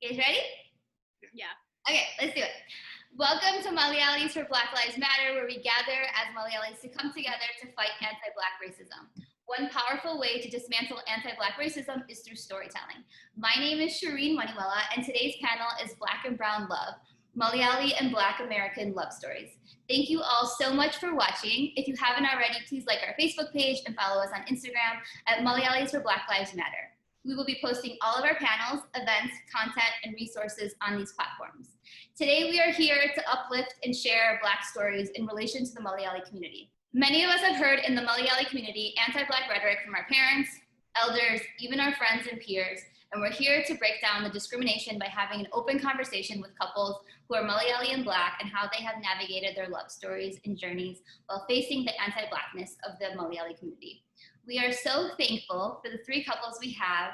You guys ready? Yeah. Okay, let's do it. Welcome to Malayalis for Black Lives Matter, where we gather as Malayalis to come together to fight anti-Black racism. One powerful way to dismantle anti-Black racism is through storytelling. My name is Sheryl, and today's panel is Black and Brown Love, Malayalee and Black American Love Stories. Thank you all so much for watching. If you haven't already, please like our Facebook page and follow us on Instagram at Malayalis for Black Lives Matter. We will be posting all of our panels, events, content, and resources on these platforms. Today, we are here to uplift and share Black stories in relation to the Malayalee community. Many of us have heard in the Malayalee community anti-Black rhetoric from our parents, elders, even our friends and peers, and we're here to break down the discrimination by having an open conversation with couples who are Malayalee and Black and how they have navigated their love stories and journeys while facing the anti-Blackness of the Malayalee community. We are so thankful for the three couples we have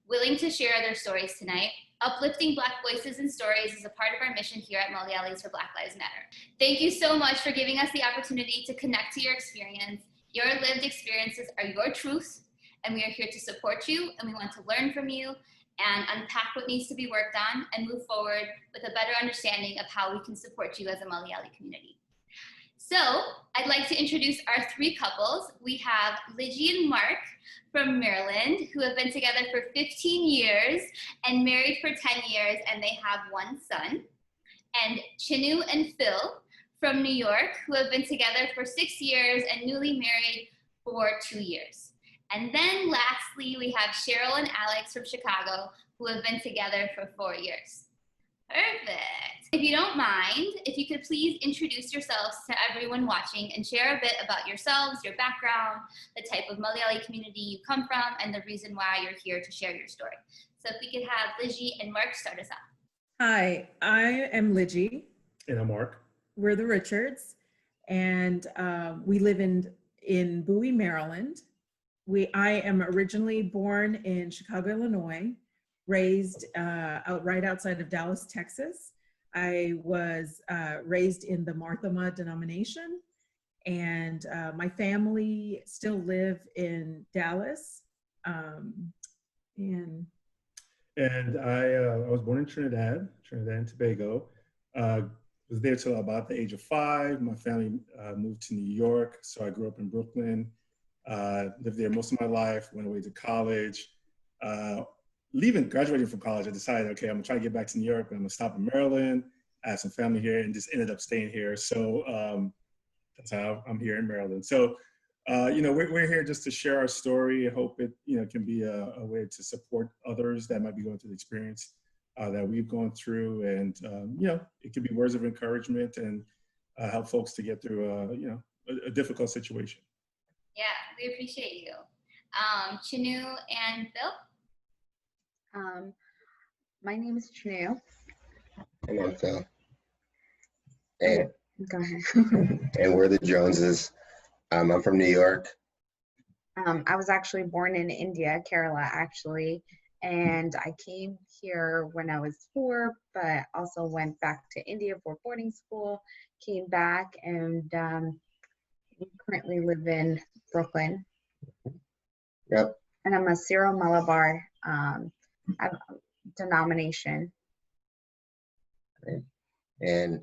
willing to share their stories tonight. Uplifting Black voices and stories is a part of our mission here at Malayalis for Black Lives Matter. Thank you so much for giving us the opportunity to connect to your experience. Your lived experiences are your truth, and we are here to support you, and we want to learn from you and unpack what needs to be worked on and move forward with a better understanding of how we can support you as a Malayalee community. So I'd like to introduce our three couples. We have Lijy and Marc from Maryland, who have been together for 15 years and married for 10 years, and they have one son. And Chinnu and Phyl from New York, who have been together for 6 years and newly married for 2 years. And then lastly, we have Sheryl and Alex from Chicago, who have been together for 4 years. Perfect. If you don't mind, if you could please introduce yourselves to everyone watching and share a bit about yourselves, your background, the type of Malayalee community you come from, and the reason why you're here to share your story. So if we could have Lijy and Marc start us off. Hi, I am Lijy. And I'm Marc. We're the Richards, and we live in Bowie, Maryland. I am originally born in Chicago, Illinois, raised right outside of Dallas, Texas. I was raised in the Martha denomination, and my family still live in Dallas. And I was born in Trinidad and Tobago. Was there till about the age of 5. My family moved to New York, so I grew up in Brooklyn. Lived there most of my life. Went away to college. Graduating from college, I decided, okay, I'm gonna try to get back to New York, but I'm gonna stop in Maryland. I have some family here and just ended up staying here. So that's how I'm here in Maryland. So, we're here just to share our story. I hope it, can be a way to support others that might be going through the experience that we've gone through. And, it could be words of encouragement and help folks to get through, a difficult situation. Yeah, we appreciate you. Chinnu and Phyl? My name is Chinnu. And I'm Phyl. And, Go ahead. and we're the Joneses. I'm from New York. I was actually born in India, Kerala, actually, and I came here when I was 4, but also went back to India for boarding school, came back, and we currently live in Brooklyn. Yep. And I'm a Syro Malabar denomination. And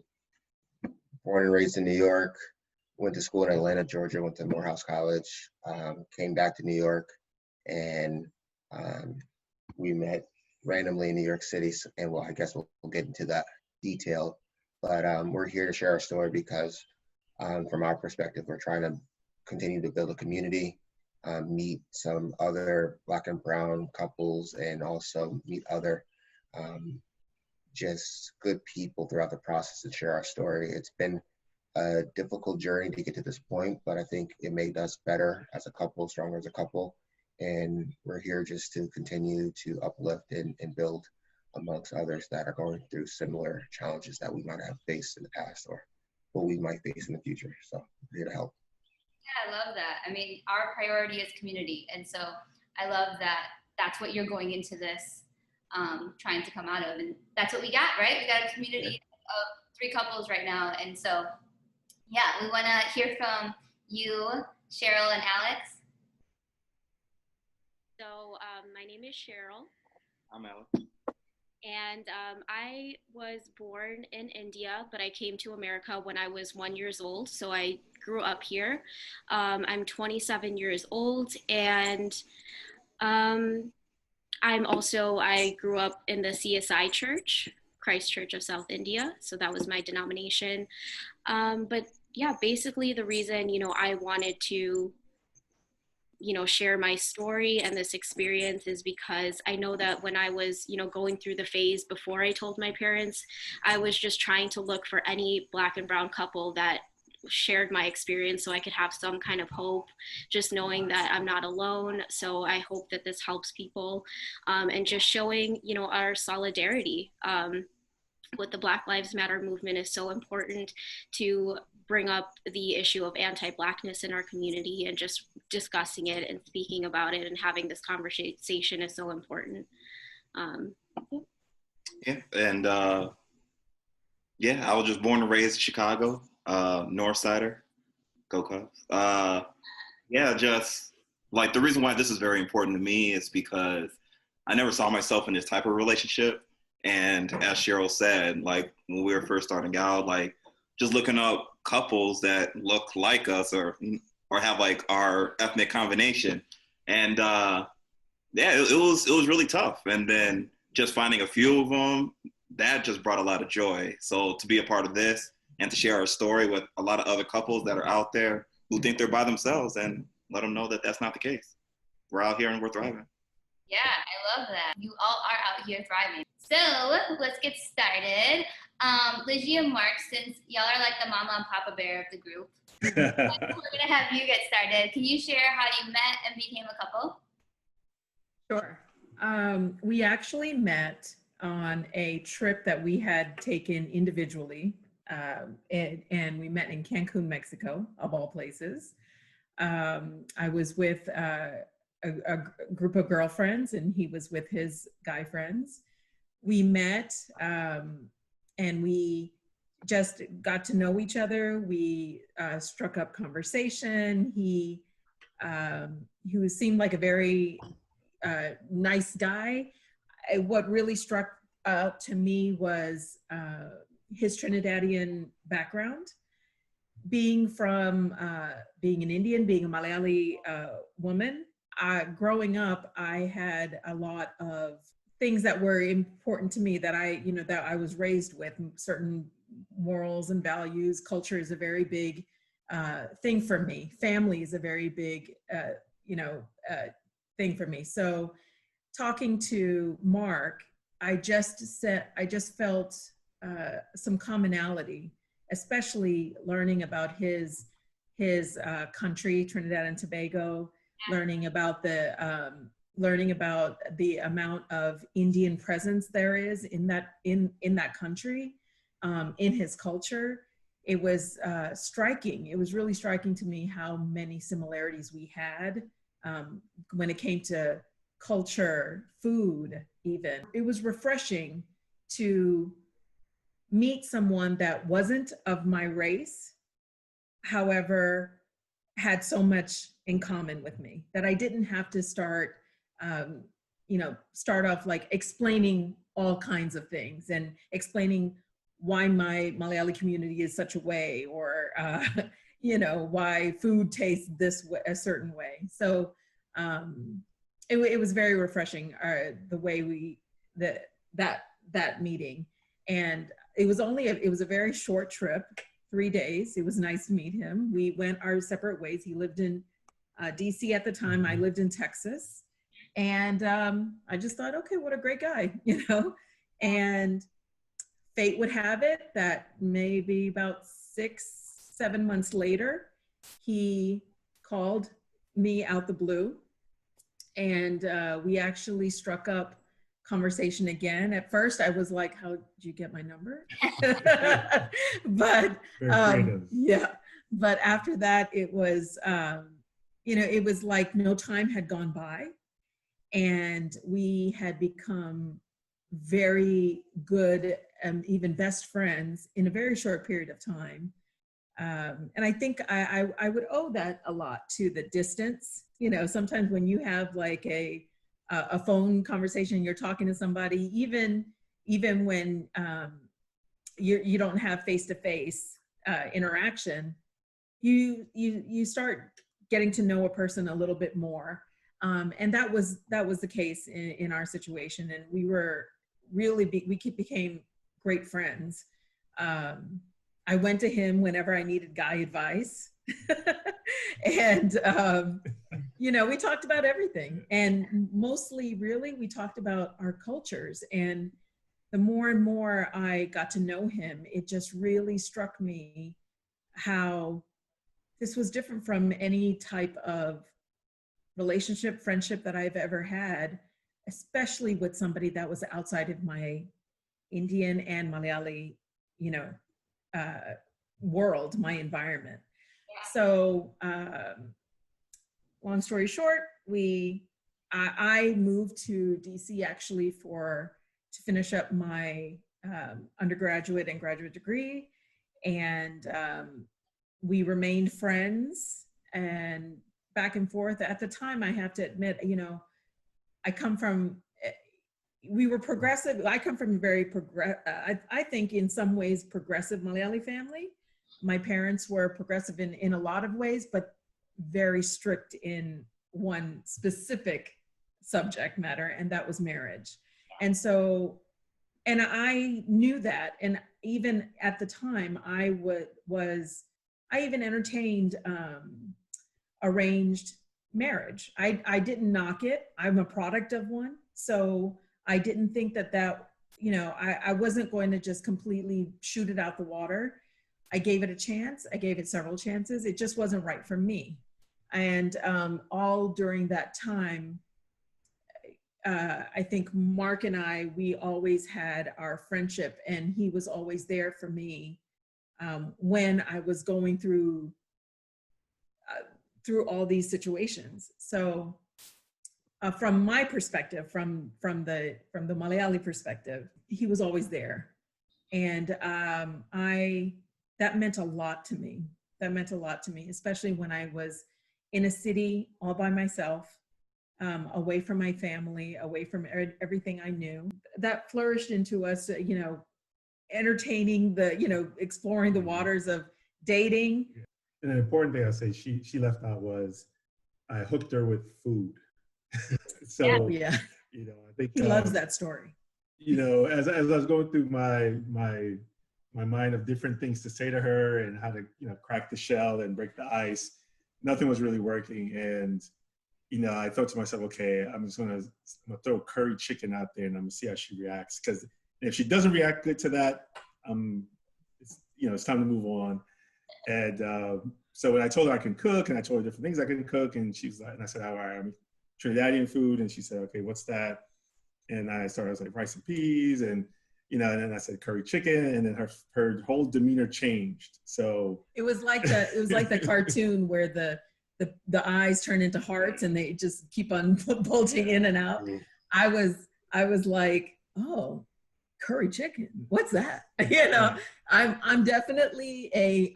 born and raised in New York, went to school in Atlanta, Georgia, went to Morehouse College, came back to New York, and we met randomly in New York City. And well, I guess we'll get into that detail. But we're here to share our story because from our perspective, we're trying to continue to build a community, meet some other Black and Brown couples, and also meet other just good people throughout the process to share our story. It's been a difficult journey to get to this point, but I think it made us better as a couple, stronger as a couple. And we're here just to continue to uplift and build amongst others that are going through similar challenges that we might have faced in the past or what we might face in the future. So we're here to help. Yeah, I love that. I mean, our priority is community. And so I love that that's what you're going into this trying to come out of. And that's what we got, right? We got a community of 3 couples right now. And so, yeah, we want to hear from you, Cheryl and Alex. So my name is Cheryl. I'm Alex. And I was born in India, but I came to America when I was 1 year old. So I grew up here. I'm 27 years old, and um, I grew up in the CSI Church, Christ Church of South India. So that was my denomination. But yeah, basically the reason, I wanted to share my story and this experience is because I know that when I was, going through the phase before I told my parents, I was just trying to look for any Black and brown couple that shared my experience so I could have some kind of hope, just knowing that I'm not alone. So I hope that this helps people, and just showing, our solidarity. With the Black Lives Matter movement is so important to bring up the issue of anti-blackness in our community, and just discussing it and speaking about it and having this conversation is so important. Yeah, and yeah, I was just born and raised in Chicago, North Sider, go Cubs. Yeah, just like the reason why this is very important to me is because I never saw myself in this type of relationship. And as Sheryl said, like when we were first starting out, like just looking up couples that look like us or have like our ethnic combination, and yeah, it was really tough. And then just finding a few of them, that just brought a lot of joy. So to be a part of this and to share our story with a lot of other couples that are out there who think they're by themselves, and let them know that that's not the case. We're out here and we're thriving. Yeah, I love that. You all are out here thriving. So let's get started. Lijy and Marc, since y'all are like the mama and papa bear of the group, we're gonna have you get started. Can you share how you met and became a couple? Sure. We actually met on a trip that we had taken individually, and we met in Cancun, Mexico, of all places. I was with a group of girlfriends, and he was with his guy friends. We met, and we just got to know each other. We struck up conversation. He seemed like a very nice guy. What really struck out to me was his Trinidadian background. Being an Indian, being a Malayali woman, growing up, I had a lot of things that were important to me that I was raised with. Certain morals and values. Culture is a very big thing for me. Family is a very big thing for me. So talking to Marc, I just felt some commonality, especially learning about his country, Trinidad and Tobago, learning about the amount of Indian presence there is in that country, in his culture. It was striking. It was really striking to me how many similarities we had when it came to culture, food, even. It was refreshing to meet someone that wasn't of my race, however, had so much in common with me that I didn't have to start off like explaining all kinds of things and explaining why my Malayali community is such a way, or why food tastes this way, a certain way. So it was very refreshing, the way that meeting. And it was a very short trip, 3 days. It was nice to meet him. We went our separate ways. He lived in DC at the time. I lived in Texas. And I just thought, okay, what a great guy, And fate would have it that maybe about 6-7 months later, he called me out the blue, and we actually struck up conversation again. At first I was like, how did you get my number? But yeah, but after that it was it was like no time had gone by, and we had become very good and even best friends in a very short period of time. And I think I would owe that a lot to the distance. Sometimes when you have like a phone conversation, you're talking to somebody, even even when you don't have face-to-face interaction, you start getting to know a person a little bit more. And that was the case in our situation. And we were really, became great friends. I went to him whenever I needed guy advice. And, you know, we talked about everything. And mostly, really, we talked about our cultures. And the more and more I got to know him, it just really struck me how this was different from any type of relationship, friendship that I've ever had, especially with somebody that was outside of my Indian and Malayali, you know, world, my environment. Yeah. So, long story short, I moved to DC actually to finish up my undergraduate and graduate degree, and we remained friends and back and forth. At the time, I have to admit, you know, we were progressive. I come from a very I think in some ways progressive Malayali family. My parents were progressive in a lot of ways, but very strict in one specific subject matter, and that was marriage. And so, and I knew that, and even at the time, I even entertained arranged marriage. I didn't knock it. I'm a product of one, so I didn't think that you know, I wasn't going to just completely shoot it out the water. I gave it a chance. I gave it several chances. It just wasn't right for me. And all during that time, I think Marc and we always had our friendship, and he was always there for me when I was going through all these situations. So from my perspective, from the Malayali perspective, he was always there. And that meant a lot to me. That meant a lot to me, especially when I was in a city all by myself, away from my family, away from everything I knew. That flourished into us, you know, entertaining exploring the waters of dating. And an important thing I say she left out was I hooked her with food. So yeah, you know, I think he loves that story. You know, as I was going through my mind of different things to say to her and how to, you know, crack the shell and break the ice, nothing was really working. And you know, I thought to myself, okay, I'm gonna throw curry chicken out there and I'm gonna see how she reacts. Because if she doesn't react good to that, it's time to move on. And so when I told her I can cook, and I told her different things I can cook, and she was like, and I said, all right, I'm Trinidadian food, and she said, okay, what's that? And I was like, rice and peas, and you know, and then I said curry chicken, and then her whole demeanor changed. So it was like the cartoon where the eyes turn into hearts and they just keep on bulging in and out. I was like, oh, curry chicken, what's that? You know, I'm definitely a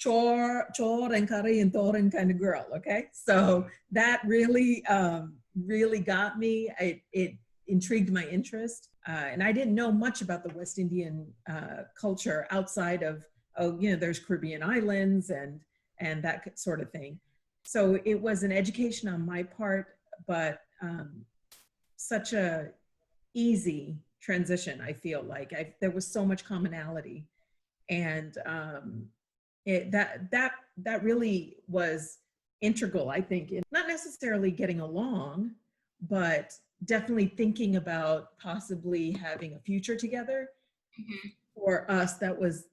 chor and curry and toren kind of girl. Okay, so that really got me. It intrigued my interest, and I didn't know much about the West Indian culture outside of, you know, there's Caribbean islands and that sort of thing. So it was an education on my part, but such a easy transition. I feel like there was so much commonality, and that really was integral, I think, in not necessarily getting along, but definitely thinking about possibly having a future together. Mm-hmm. For us, that was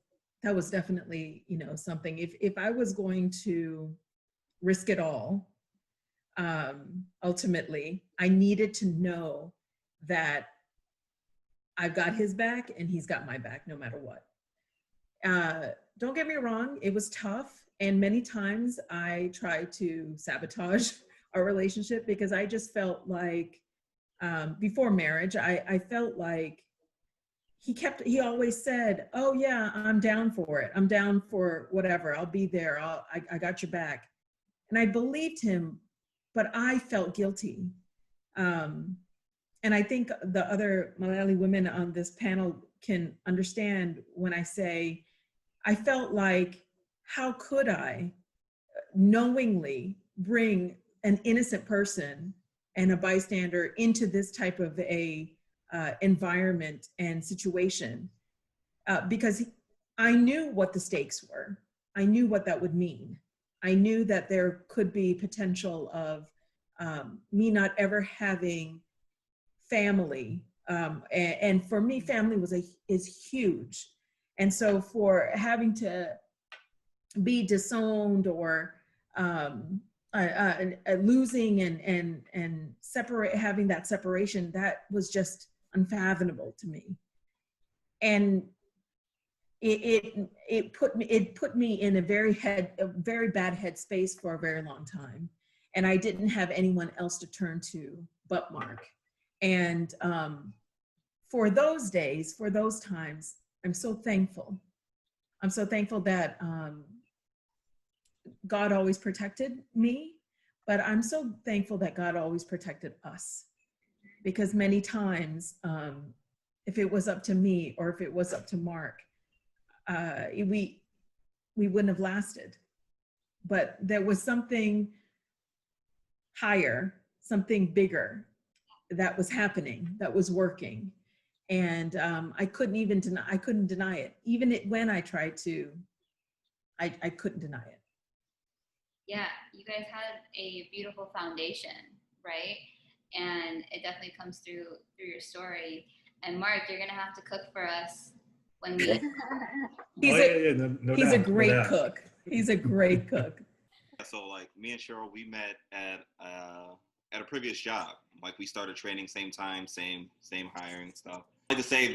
definitely, you know, something. If I was going to risk it all, ultimately, I needed to know that I've got his back and he's got my back no matter what. Don't get me wrong, it was tough. And many times I tried to sabotage our relationship because I just felt like, before marriage, I felt like he always said, oh yeah, I'm down for it. I'm down for whatever. I'll be there. I got your back. And I believed him, but I felt guilty. And I think the other Malayali women on this panel can understand when I say, I felt like, how could I knowingly bring an innocent person and a bystander into this type of a environment and situation? Because I knew what the stakes were. I knew what that would mean. I knew that there could be potential of me not ever having family. And for me, family is huge. And so for having to be disowned or losing and separate, having that separation, that was just unfathomable to me. And it put me in a very bad headspace for a very long time. And I didn't have anyone else to turn to but Marc. And for those days, for those times, I'm so thankful. I'm so thankful that God always protected me, but I'm so thankful that God always protected us. Because many times, if it was up to me or if it was up to Marc, we wouldn't have lasted. But there was something higher, something bigger that was happening, that was working. And I couldn't deny it. Even when I tried to, I couldn't deny it. Yeah, you guys had a beautiful foundation, right? And it definitely comes through your story. And Marc, you're gonna have to cook for us when we. He's a great cook. He's a great cook. So like me and Cheryl, we met at a previous job. Like we started training same time, same hiring stuff. I like to say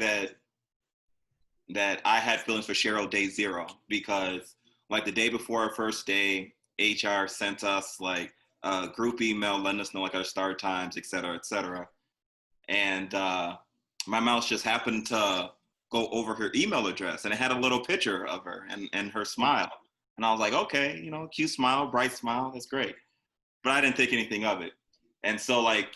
that I had feelings for Cheryl day zero because like the day before our first day, HR sent us like a group email letting us know like our start times, et cetera, et cetera. And my mouse just happened to go over her email address and it had a little picture of her and her smile. And I was like, okay, you know, cute smile, bright smile, that's great. But I didn't think anything of it. And so like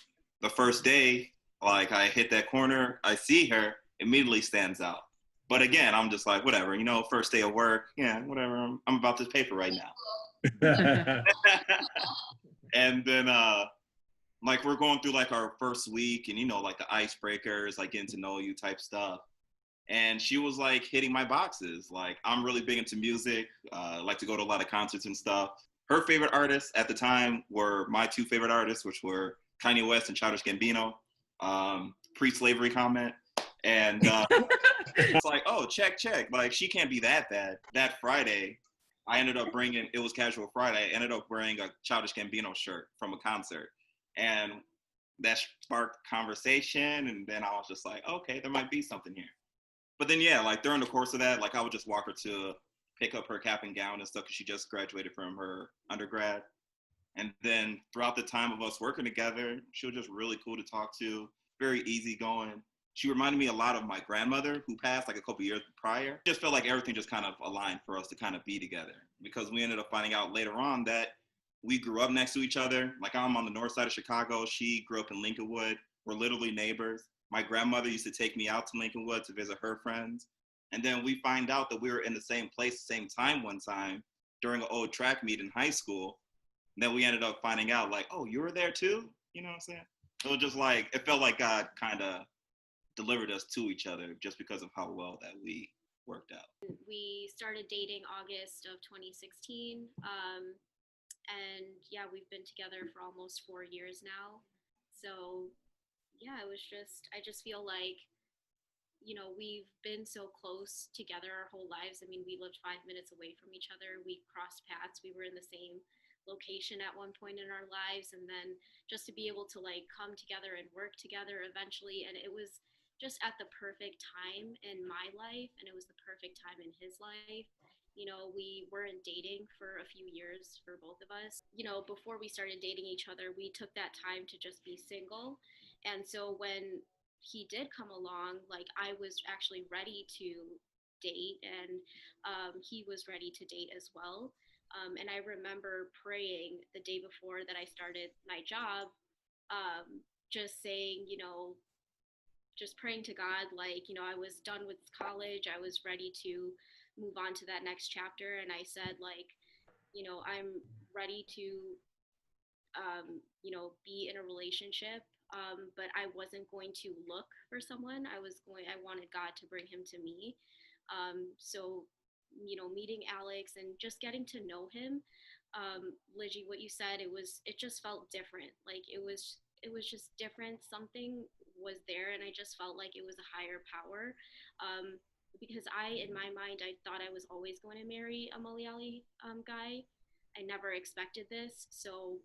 the first day, like I hit that corner, I see her, immediately stands out. But again, I'm just like, whatever, you know, first day of work, yeah, whatever, I'm about this paper right now. And then like we're going through like our first week and, you know, like the icebreakers, like getting to know you type stuff. And she was like hitting my boxes. Like I'm really big into music, like to go to a lot of concerts and stuff. Her favorite artists at the time were my two favorite artists, which were Kanye West and Childish Gambino, pre-slavery comment. And it's like, oh, check. Like she can't be that bad. That Friday, I ended up bringing, it was Casual Friday, I ended up wearing a Childish Gambino shirt from a concert. And that sparked conversation. And then I was just like, okay, there might be something here. But then, yeah, like during the course of that, like I would just walk her to pick up her cap and gown and stuff because she just graduated from her undergrad. And then throughout the time of us working together, she was just really cool to talk to, very easygoing. She reminded me a lot of my grandmother who passed like a couple years prior. Just felt like everything just kind of aligned for us to kind of be together because we ended up finding out later on that we grew up next to each other. Like I'm on the north side of Chicago. She grew up in Lincolnwood. We're literally neighbors. My grandmother used to take me out to Lincolnwood to visit her friends. And then we find out that we were in the same place, same time one time during an old track meet in high school. And then we ended up finding out like, oh, you were there too? You know what I'm saying? So it was just like, it felt like God kind of delivered us to each other just because of how well that we worked out. We started dating August of 2016. And yeah, we've been together for almost 4 years now. So yeah, I just feel like, you know, we've been so close together our whole lives. I mean, we lived 5 minutes away from each other. We crossed paths. We were in the same location at one point in our lives. And then just to be able to like come together and work together eventually. And it was just at the perfect time in my life. And it was the perfect time in his life. You know, we weren't dating for a few years for both of us. You know, before we started dating each other, we took that time to just be single. And so when he did come along, like I was actually ready to date and he was ready to date as well. And I remember praying the day before that I started my job just saying, just praying to God, like, I was done with college. I was ready to move on to that next chapter. And I said, like, I'm ready to, be in a relationship. But I wasn't going to look for someone. I wanted God to bring him to me. So, meeting Alex and just getting to know him, Lijy, what you said, it just felt different. Like it was just different. Something was there, and I just felt like it was a higher power. Because in my mind, I thought I was always going to marry a Malayali guy. I never expected this. So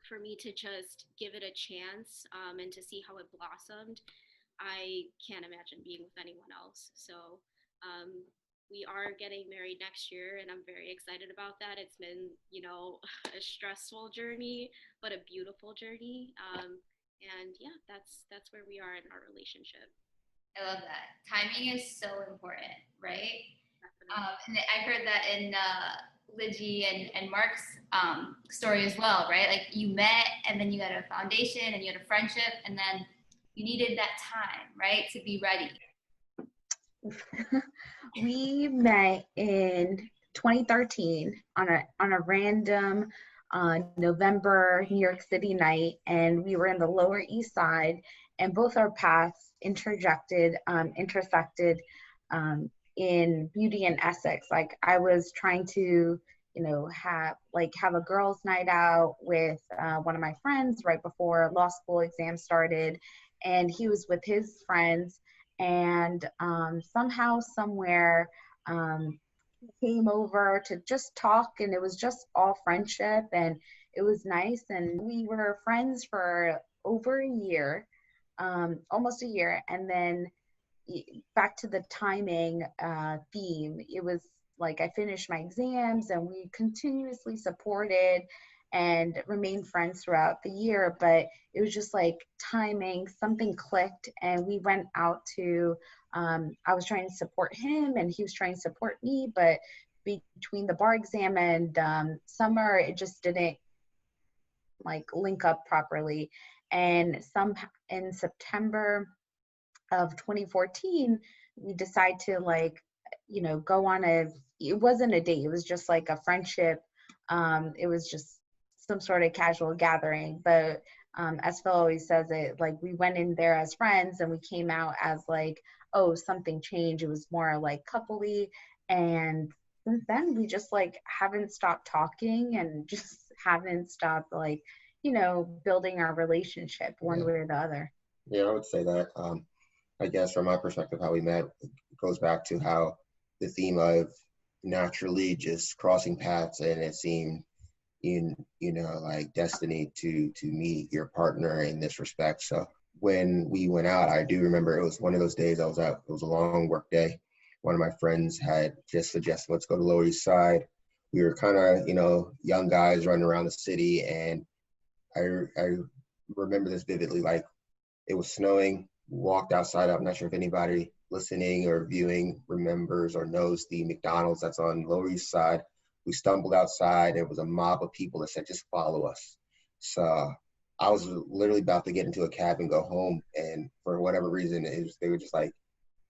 for me to just give it a chance and to see how it blossomed, I can't imagine being with anyone else. So we are getting married next year, and I'm very excited about that. It's been, a stressful journey, but a beautiful journey. And yeah, that's where we are in our relationship. I love that. Timing is so important, right? And I heard that in Lijy and Marc's story as well, right? Like you met, and then you had a foundation, and you had a friendship, and then you needed that time, right, to be ready. We met in 2013 on a random November New York City night, and we were in the Lower East Side, and both our paths intersected in Beauty and Essex. Like I was trying to, have a girls' night out with one of my friends right before law school exams started, and he was with his friends. And somehow, somewhere, came over to just talk, and it was just all friendship, and it was nice. And we were friends for over a year, almost a year. And then back to the timing theme, it was like I finished my exams, and we continuously supported and remained friends throughout the year. But it was just like timing, something clicked, and we went out to, I was trying to support him, and he was trying to support me, but between the bar exam and summer, it just didn't like link up properly. And in September of 2014, we decided to go on it wasn't a date, it was just like a friendship. It was just some sort of casual gathering, but as Phyl always says it, like we went in there as friends, and we came out as like, oh, something changed. It was more like coupley, and since then we just like haven't stopped talking, and just haven't stopped building our relationship one way or the other. Yeah, I would say that. I guess from my perspective, how we met goes back to how the theme of naturally just crossing paths, and it seemed like destiny to meet your partner in this respect. So when we went out, I do remember it was one of those days I was out. It was a long work day. One of my friends had just suggested, let's go to Lower East Side. We were kind of, young guys running around the city, and I remember this vividly. Like it was snowing, walked outside. I'm not sure if anybody listening or viewing remembers or knows the McDonald's that's on Lower East Side. We stumbled outside. There was a mob of people that said, just follow us. So I was literally about to get into a cab and go home. And for whatever reason, they were just like,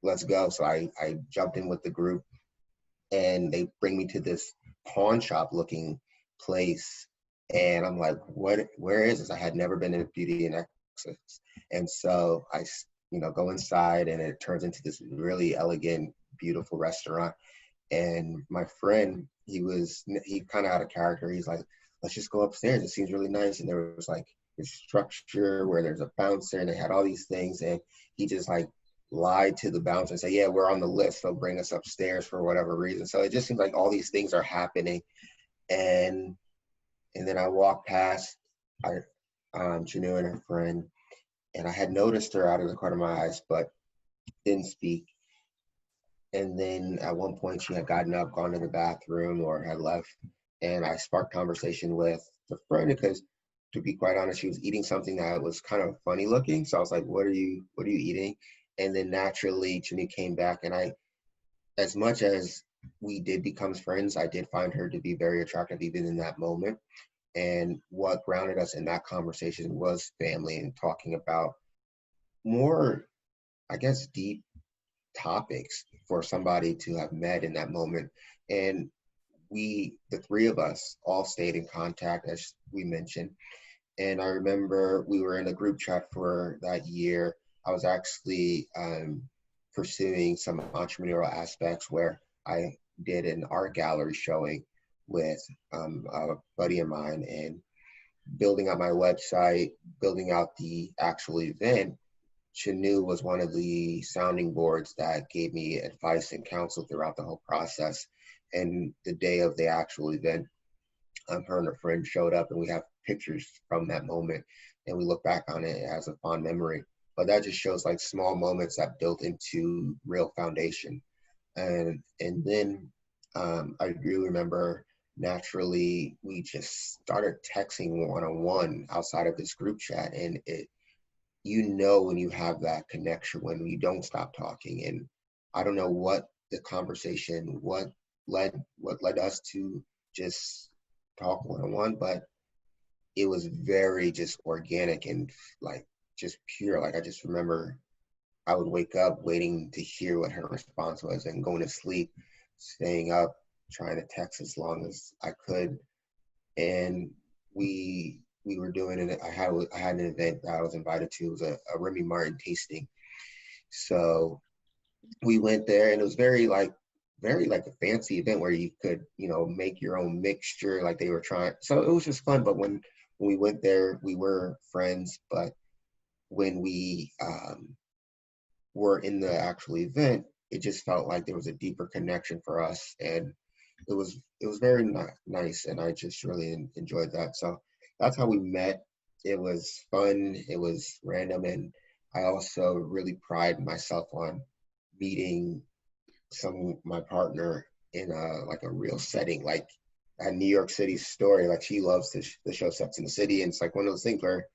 let's go. So I jumped in with the group, and they bring me to this pawn shop looking place. And I'm like, where is this? I had never been in Beauty and Essex. And so I, go inside, and it turns into this really elegant, beautiful restaurant. And my friend, he kind of had a character. He's like, let's just go upstairs. It seems really nice. And there was like this structure where there's a bouncer, and they had all these things. And he just like lied to the bouncer and said, yeah, we're on the list. They'll bring us upstairs for whatever reason. So it just seems like all these things are happening. And then I walked past Chinnu and her friend, and I had noticed her out of the corner of my eyes, but didn't speak. And then at one point she had gotten up, gone to the bathroom, or had left. And I sparked conversation with the friend because, to be quite honest, she was eating something that was kind of funny looking. So I was like, what are you eating? And then naturally Chinnu came back, and as much as we did become friends, I did find her to be very attractive even in that moment. And what grounded us in that conversation was family and talking about more, I guess, deep topics for somebody to have met in that moment. And we, the three of us, all stayed in contact, as we mentioned. And I remember we were in a group chat for that year. I was actually pursuing some entrepreneurial aspects where I did an art gallery showing with a buddy of mine, and building out my website, building out the actual event. Chinnu was one of the sounding boards that gave me advice and counsel throughout the whole process. And the day of the actual event, her and her friend showed up, and we have pictures from that moment, and we look back on it as a fond memory. But that just shows like small moments that built into real foundation. And then I do remember naturally we just started texting one-on-one outside of this group chat, and it, you know, when you have that connection, when you don't stop talking. And I don't know what the conversation, what led us to just talk one-on-one, but it was very just organic and like just pure. Like I just remember I would wake up waiting to hear what her response was, and going to sleep, staying up, trying to text as long as I could. And we were doing it. I had an event that I was invited to. It was a Remy Martin tasting. So we went there, and it was very like a fancy event where you could, you know, make your own mixture, like they were trying. So it was just fun. But when we went there, we were friends. But when we were in the actual event, it just felt like there was a deeper connection for us, and it was very nice, and I just really enjoyed that. So that's how we met. It was fun, it was random, and I also really pride myself on meeting my partner in a real setting, like at New York City story. Like she loves the show Sex in the City, and it's like one of those things where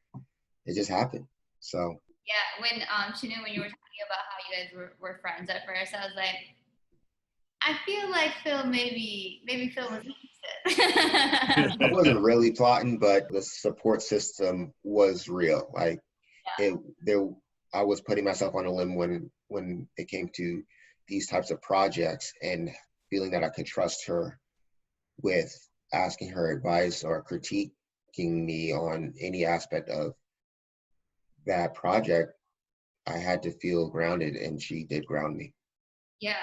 it just happened. So yeah, when Chinnu, when you were talking about how you guys were friends at first, I was like, I feel like Phyl maybe Phyl was interested. I wasn't really plotting, but the support system was real. Like I was putting myself on a limb when it came to these types of projects, and feeling that I could trust her with asking her advice or critiquing me on any aspect of that project. I had to feel grounded, and she did ground me. Yeah.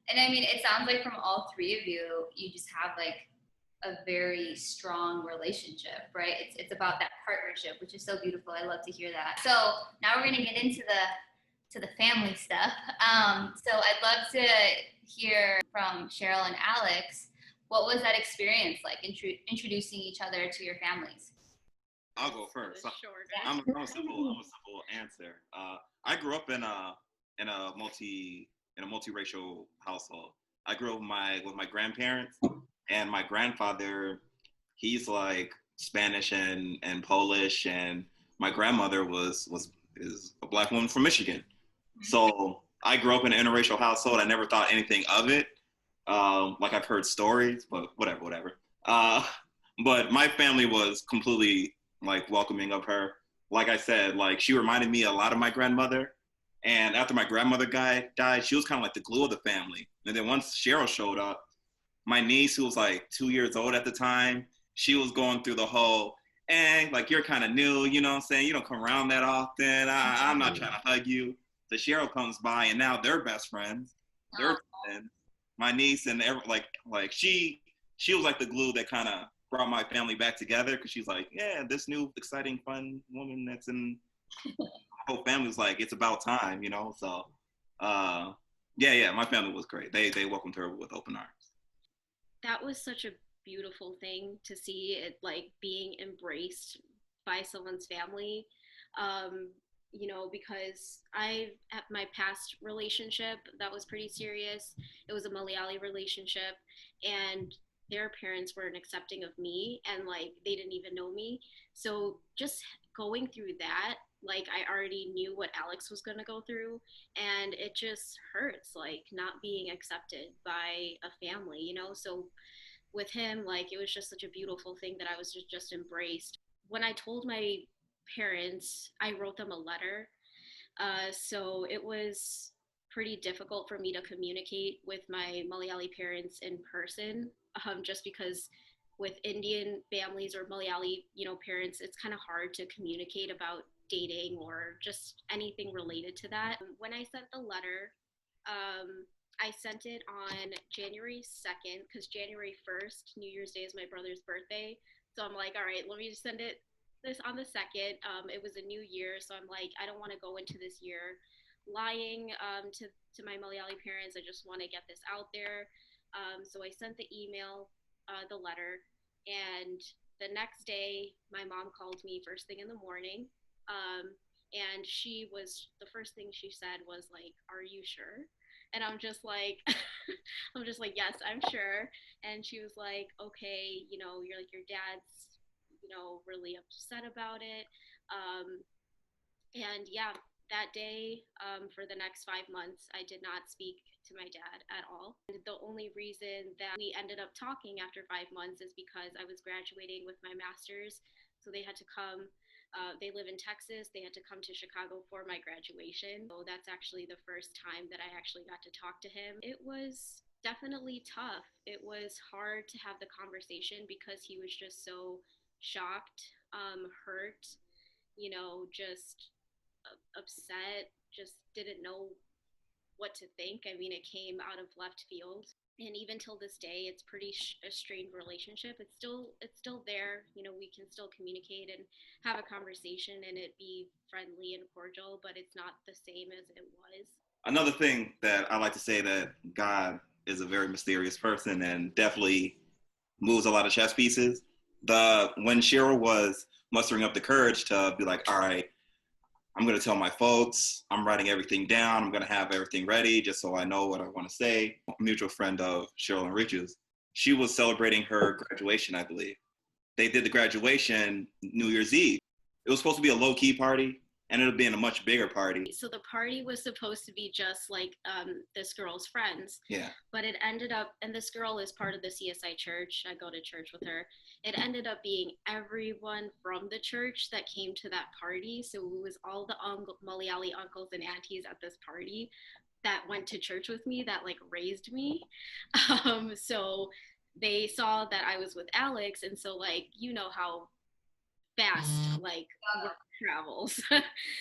And I mean, it sounds like from all three of you, you just have like a very strong relationship, right? It's about that partnership, which is so beautiful. I love to hear that. So now we're gonna get into the family stuff. So I'd love to hear from Cheryl and Alex. What was that experience like, introducing each other to your families? I'll go first. I'm a simple answer. I grew up in a multiracial household. I grew up with my grandparents, and my grandfather, he's like Spanish and Polish, and my grandmother is a Black woman from Michigan. So I grew up in an interracial household. I never thought anything of it. Like I've heard stories, but whatever. But my family was completely like welcoming of her. Like I said, like she reminded me a lot of my grandmother. And after my grandmother died, she was kind of like the glue of the family. And then once Sheryl showed up, my niece, who was like 2 years old at the time, she was going through the whole, like you're kind of new, you know what I'm saying? You don't come around that often. I'm not trying to hug you. So Sheryl comes by, and now they're best friends. They're friends. My niece and she was like the glue that kind of brought my family back together, because she's like, yeah, this new exciting fun woman that's in my whole family was like, it's about time, you know. So yeah, my family was great. They welcomed her with open arms. That was such a beautiful thing to see, it like being embraced by someone's family. You know, because at my past relationship that was pretty serious, it was a Malayali relationship, and their parents weren't accepting of me, and like they didn't even know me. So just going through that, like I already knew what Alex was going to go through, and it just hurts, like not being accepted by a family, you know. So with him, like, it was just such a beautiful thing that I was just embraced. When I told my parents, I wrote them a letter. So it was pretty difficult for me to communicate with my Malayali parents in person, just because with Indian families or Malayali, parents, it's kind of hard to communicate about dating or just anything related to that. When I sent the letter, I sent it on January 2nd, because January 1st, New Year's Day, is my brother's birthday. So I'm like, all right, let me just send this on the 2nd. It was a new year, so I'm like, I don't want to go into this year lying to my Malayali parents. I just want to get this out there. So I sent the email, the letter, and the next day, my mom called me first thing in the morning, and the first thing she said was like, "Are you sure?" And I'm just like, yes, I'm sure. And she was like, okay, you're like, your dad's, really upset about it. And yeah, that day, for the next 5 months, I did not speak to my dad at all. And the only reason that we ended up talking after 5 months is because I was graduating with my master's. So they had to come. They live in Texas. They had to come to Chicago for my graduation. So that's actually the first time that I actually got to talk to him. It was definitely tough. It was hard to have the conversation because he was just so shocked, hurt, just upset, just didn't know what to think. I mean, it came out of left field. And even till this day, it's pretty a strained relationship. It's still there. We can still communicate and have a conversation and it be friendly and cordial, but it's not the same as it was. Another thing that I like to say, that God is a very mysterious person and definitely moves a lot of chess pieces. When Sheryl was mustering up the courage to be like, all right, I'm going to tell my folks, I'm writing everything down, I'm going to have everything ready just so I know what I want to say. A mutual friend of Sheryl and Lijy's, she was celebrating her graduation, I believe. They did the graduation New Year's Eve. It was supposed to be a low-key party, ended up being a much bigger party. So the party was supposed to be just like this girl's friends. Yeah. But it ended up, and this girl is part of the CSI church. I go to church with her. It ended up being everyone from the church that came to that party. So it was all the Malayali uncles and aunties at this party that went to church with me, that like raised me. So they saw that I was with Alex, and so like, how fast like work travels.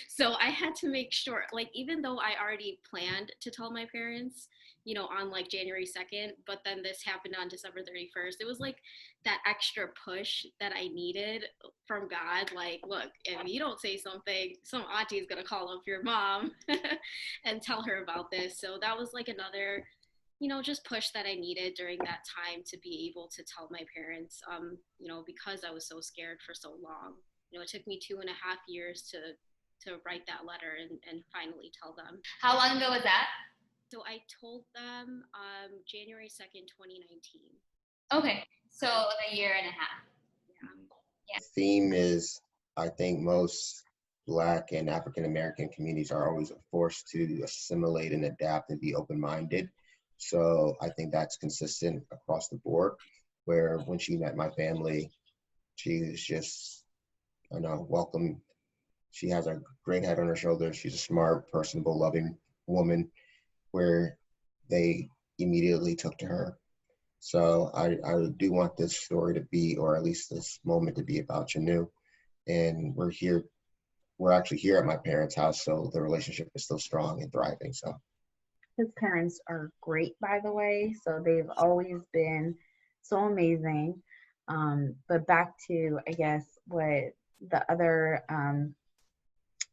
So I had to make sure, like, even though I already planned to tell my parents, on like January 2nd, but then this happened on December 31st. It was like that extra push that I needed from God. Like, look, if you don't say something, some auntie is going to call up your mom and tell her about this. So that was like another, just push that I needed during that time to be able to tell my parents, because I was so scared for so long. It took me 2.5 years to write that letter and finally tell them. How long ago was that? So I told them January 2nd, 2019. Okay, so like a year and a half. Yeah. The theme is, I think most Black and African American communities are always forced to assimilate and adapt and be open-minded. So I think that's consistent across the board, where when she met my family, she was just, welcome. She has a great head on her shoulders. She's a smart, personable, loving woman, where they immediately took to her. So I do want this story to be, or at least this moment to be, about Chinnu. And we're actually here at my parents' house, so the relationship is still strong and thriving. So his parents are great, by the way. So they've always been so amazing. But back to, I guess, what the other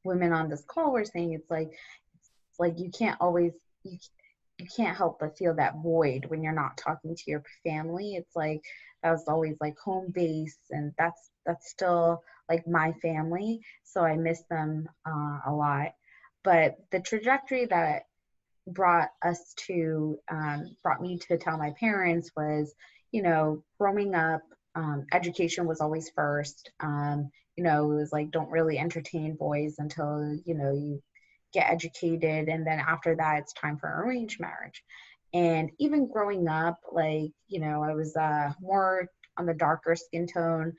women on this call were saying, it's like you can't always, you can't help but feel that void when you're not talking to your family. It's like that was always like home base, and that's still like my family. So I miss them a lot. But the trajectory that brought me to tell my parents was, growing up, education was always first. It was like, don't really entertain boys until, you get educated. And then after that, it's time for arranged marriage. And even growing up, like, you know, I was more on the darker skin tone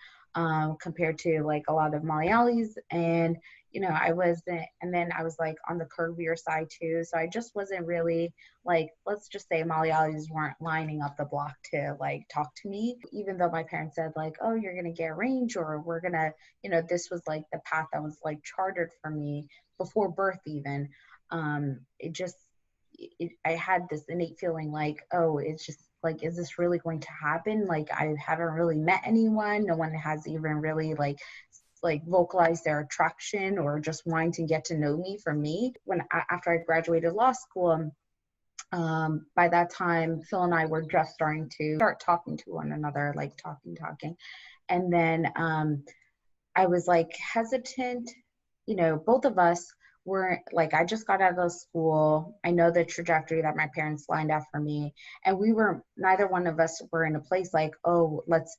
compared to like a lot of Malayalees. And, you know, I wasn't, and then I was like on the curvier side too. So I just wasn't really like, let's just say Malayalees weren't lining up the block to like talk to me, even though my parents said like, oh, you're going to get range, or we're going to, you know, this was like the path that was like chartered for me before birth even. It just, I had this innate feeling like, oh, it's just like, is this really going to happen? Like, I haven't really met anyone. No one has even really like vocalized their attraction or just wanting to get to know me for me. After I graduated law school, by that time, Phyl and I were just starting to start talking to one another, like talking. And then I was like hesitant, you know, both of us were like, I just got out of school. I know the trajectory that my parents lined out for me. And neither one of us were in a place like, oh, let's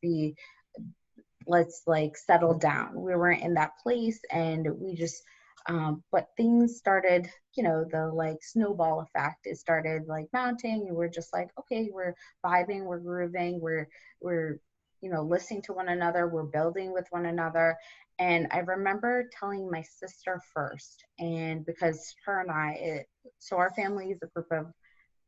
like settle down. We weren't in that place, and we just, but things started, you know, the like snowball effect. It started like mounting, and we're just like, okay, we're vibing, we're grooving, we're, you know, listening to one another, we're building with one another. And I remember telling my sister first, and because her and so our family is a group of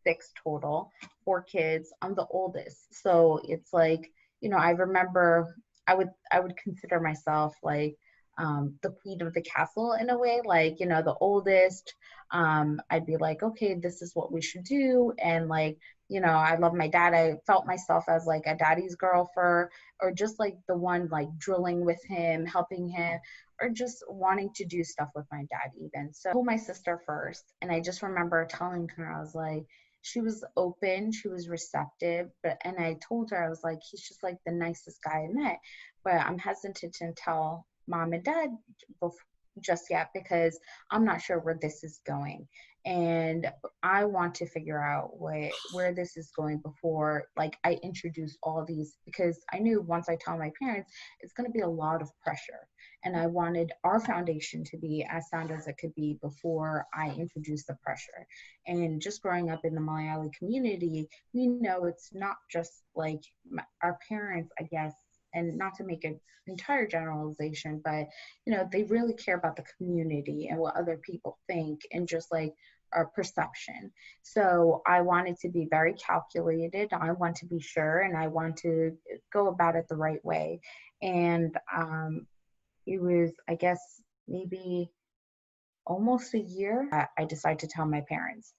6 total, 4 kids. I'm the oldest. So it's like, you know, I remember I would consider myself like the queen of the castle in a way, like, you know, the oldest. I'd be like, okay, this is what we should do. And like, you know, I love my dad. I felt myself as like a daddy's girl or just like the one like drilling with him, helping him, or just wanting to do stuff with my dad even. So I told my sister first. And I just remember telling her, I was like, she was open, she was receptive, and I told her, I was like, he's just like the nicest guy I met, but I'm hesitant to tell mom and dad just yet because I'm not sure where this is going. And I want to figure out where this is going before like I introduce all these, because I knew once I tell my parents, it's going to be a lot of pressure. And I wanted our foundation to be as sound as it could be before I introduce the pressure. And just growing up in the Malayali community, we know it's not just like our parents, I guess, and not to make an entire generalization, but, you know, they really care about the community and what other people think and just like our perception. So I wanted to be very calculated. I want to be sure, and I want to go about it the right way. And it was, I guess, maybe almost a year, I decided to tell my parents.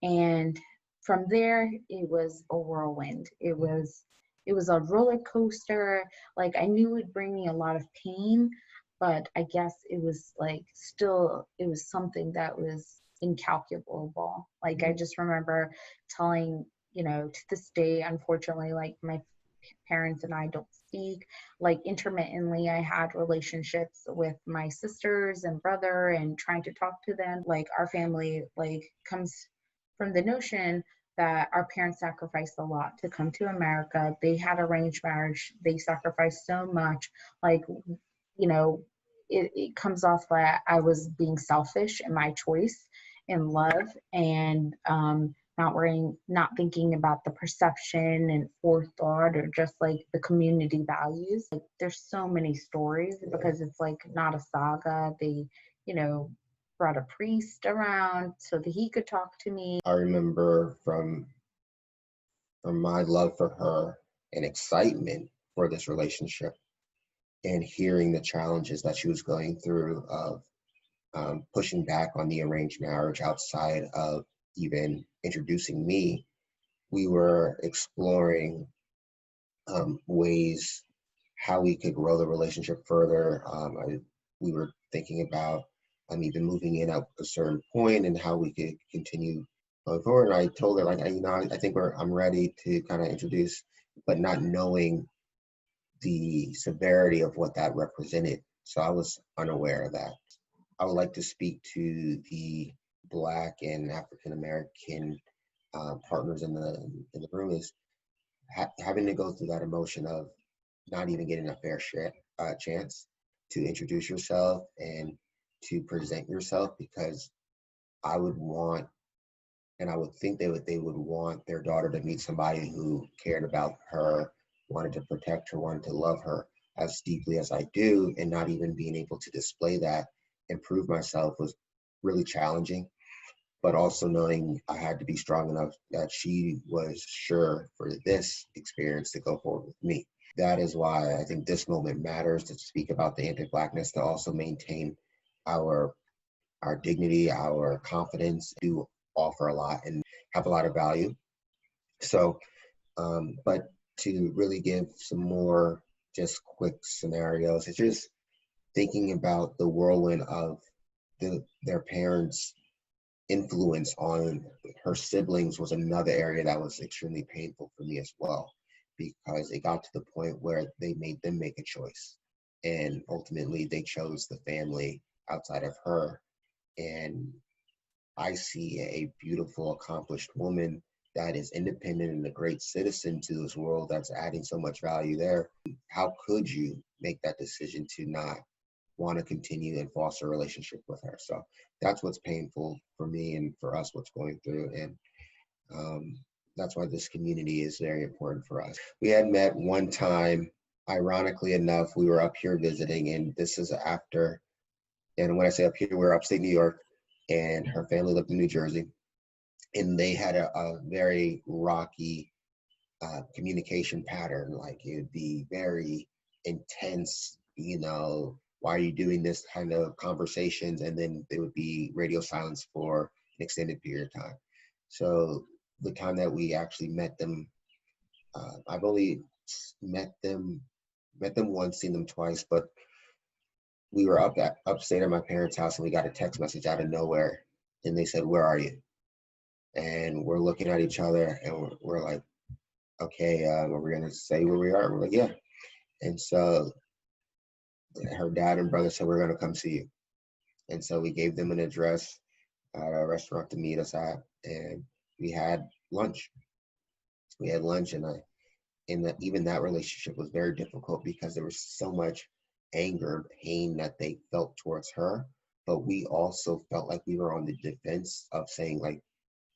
And from there, it was a whirlwind. It was a roller coaster. Like, I knew it would bring me a lot of pain, but I guess it was like still, it was something that was incalculable. Like, I just remember telling, you know, to this day, unfortunately, like my parents and I don't speak. Like, intermittently, I had relationships with my sisters and brother and trying to talk to them. Like, our family like comes from the notion that our parents sacrificed a lot to come to America. They had arranged marriage. They sacrificed so much. Like, you know, it comes off that I was being selfish in my choice in love, and not thinking about the perception and forethought or just like the community values. Like, there's so many stories because it's like not a saga. They, you know, brought a priest around so that he could talk to me. I remember from my love for her and excitement for this relationship and hearing the challenges that she was going through of pushing back on the arranged marriage outside of even introducing me, we were exploring ways how we could grow the relationship further. We were thinking about even moving in at a certain point and how we could continue going forward. And I told her, like, I think I'm ready to kind of introduce, but not knowing the severity of what that represented. So I was unaware of that. I would like to speak to the Black and African American partners in the room is having to go through that emotion of not even getting a fair chance to introduce yourself and to present yourself, because I would want And I would think they would want their daughter to meet somebody who cared about her, wanted to protect her, wanted to love her as deeply as I do, and not even being able to display that and prove myself was really challenging. But also knowing I had to be strong enough that she was sure for this experience to go forward with me. That is why I think this moment matters, to speak about the anti-blackness, to also maintain our dignity, our confidence, do offer a lot and have a lot of value. So, but to really give some more just quick scenarios, it's just thinking about the whirlwind of their parents' influence on her siblings was another area that was extremely painful for me as well, because it got to the point where they made them make a choice. And ultimately they chose the family outside of her. And I see a beautiful, accomplished woman that is independent and a great citizen to this world that's adding so much value there. How could you make that decision to not want to continue and foster a relationship with her? So that's what's painful for me and for us, what's going through. And that's why this community is very important for us. We had met one time, ironically enough, we were up here visiting, and this is after, and when I say up here, we're upstate New York, and her family lived in New Jersey, and they had a very rocky communication pattern. Like, it would be very intense, you know, why are you doing this kind of conversations? And then there would be radio silence for an extended period of time. So the time that we actually met them, I've only met them once, seen them twice, but we were upstate at my parents' house, and we got a text message out of nowhere, and they said, "Where are you?" And we're looking at each other, and we're like, "Okay, are we gonna say where we are?" We're like, "Yeah." And so her dad and brother said, "We're gonna come see you." And so we gave them an address at a restaurant to meet us at, and we had lunch. And even that relationship was very difficult because there was so much anger and pain that they felt towards her, but we also felt like we were on the defense of saying, like,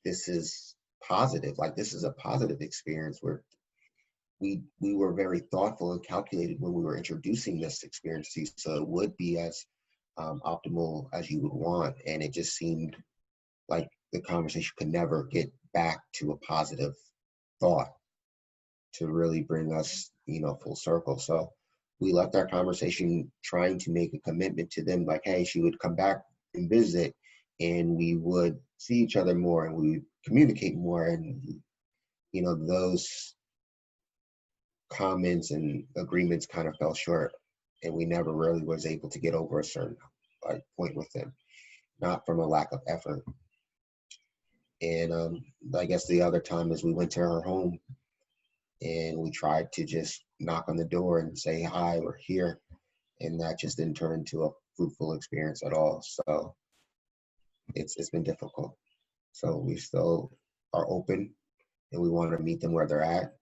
this is positive, like this is a positive experience, where we were very thoughtful and calculated when we were introducing this experience to you, so it would be as optimal as you would want. And it just seemed like the conversation could never get back to a positive thought to really bring us, you know, full circle. So we left our conversation trying to make a commitment to them, like, hey, she would come back and visit, and we would see each other more, and we would communicate more. And, you know, those comments and agreements kind of fell short, and we never really was able to get over a certain point with them, not from a lack of effort. And I guess the other time is we went to her home, and we tried to just knock on the door and say, "Hi, we're here." And that just didn't turn into a fruitful experience at all. So it's been difficult. So we still are open, and we want to meet them where they're at,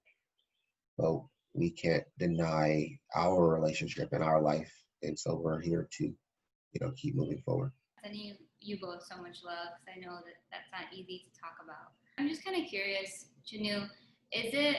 but we can't deny our relationship and our life. And so we're here to, you know, keep moving forward. Sending you both so much love, because I know that that's not easy to talk about. I'm just kind of curious, Chinnu, is it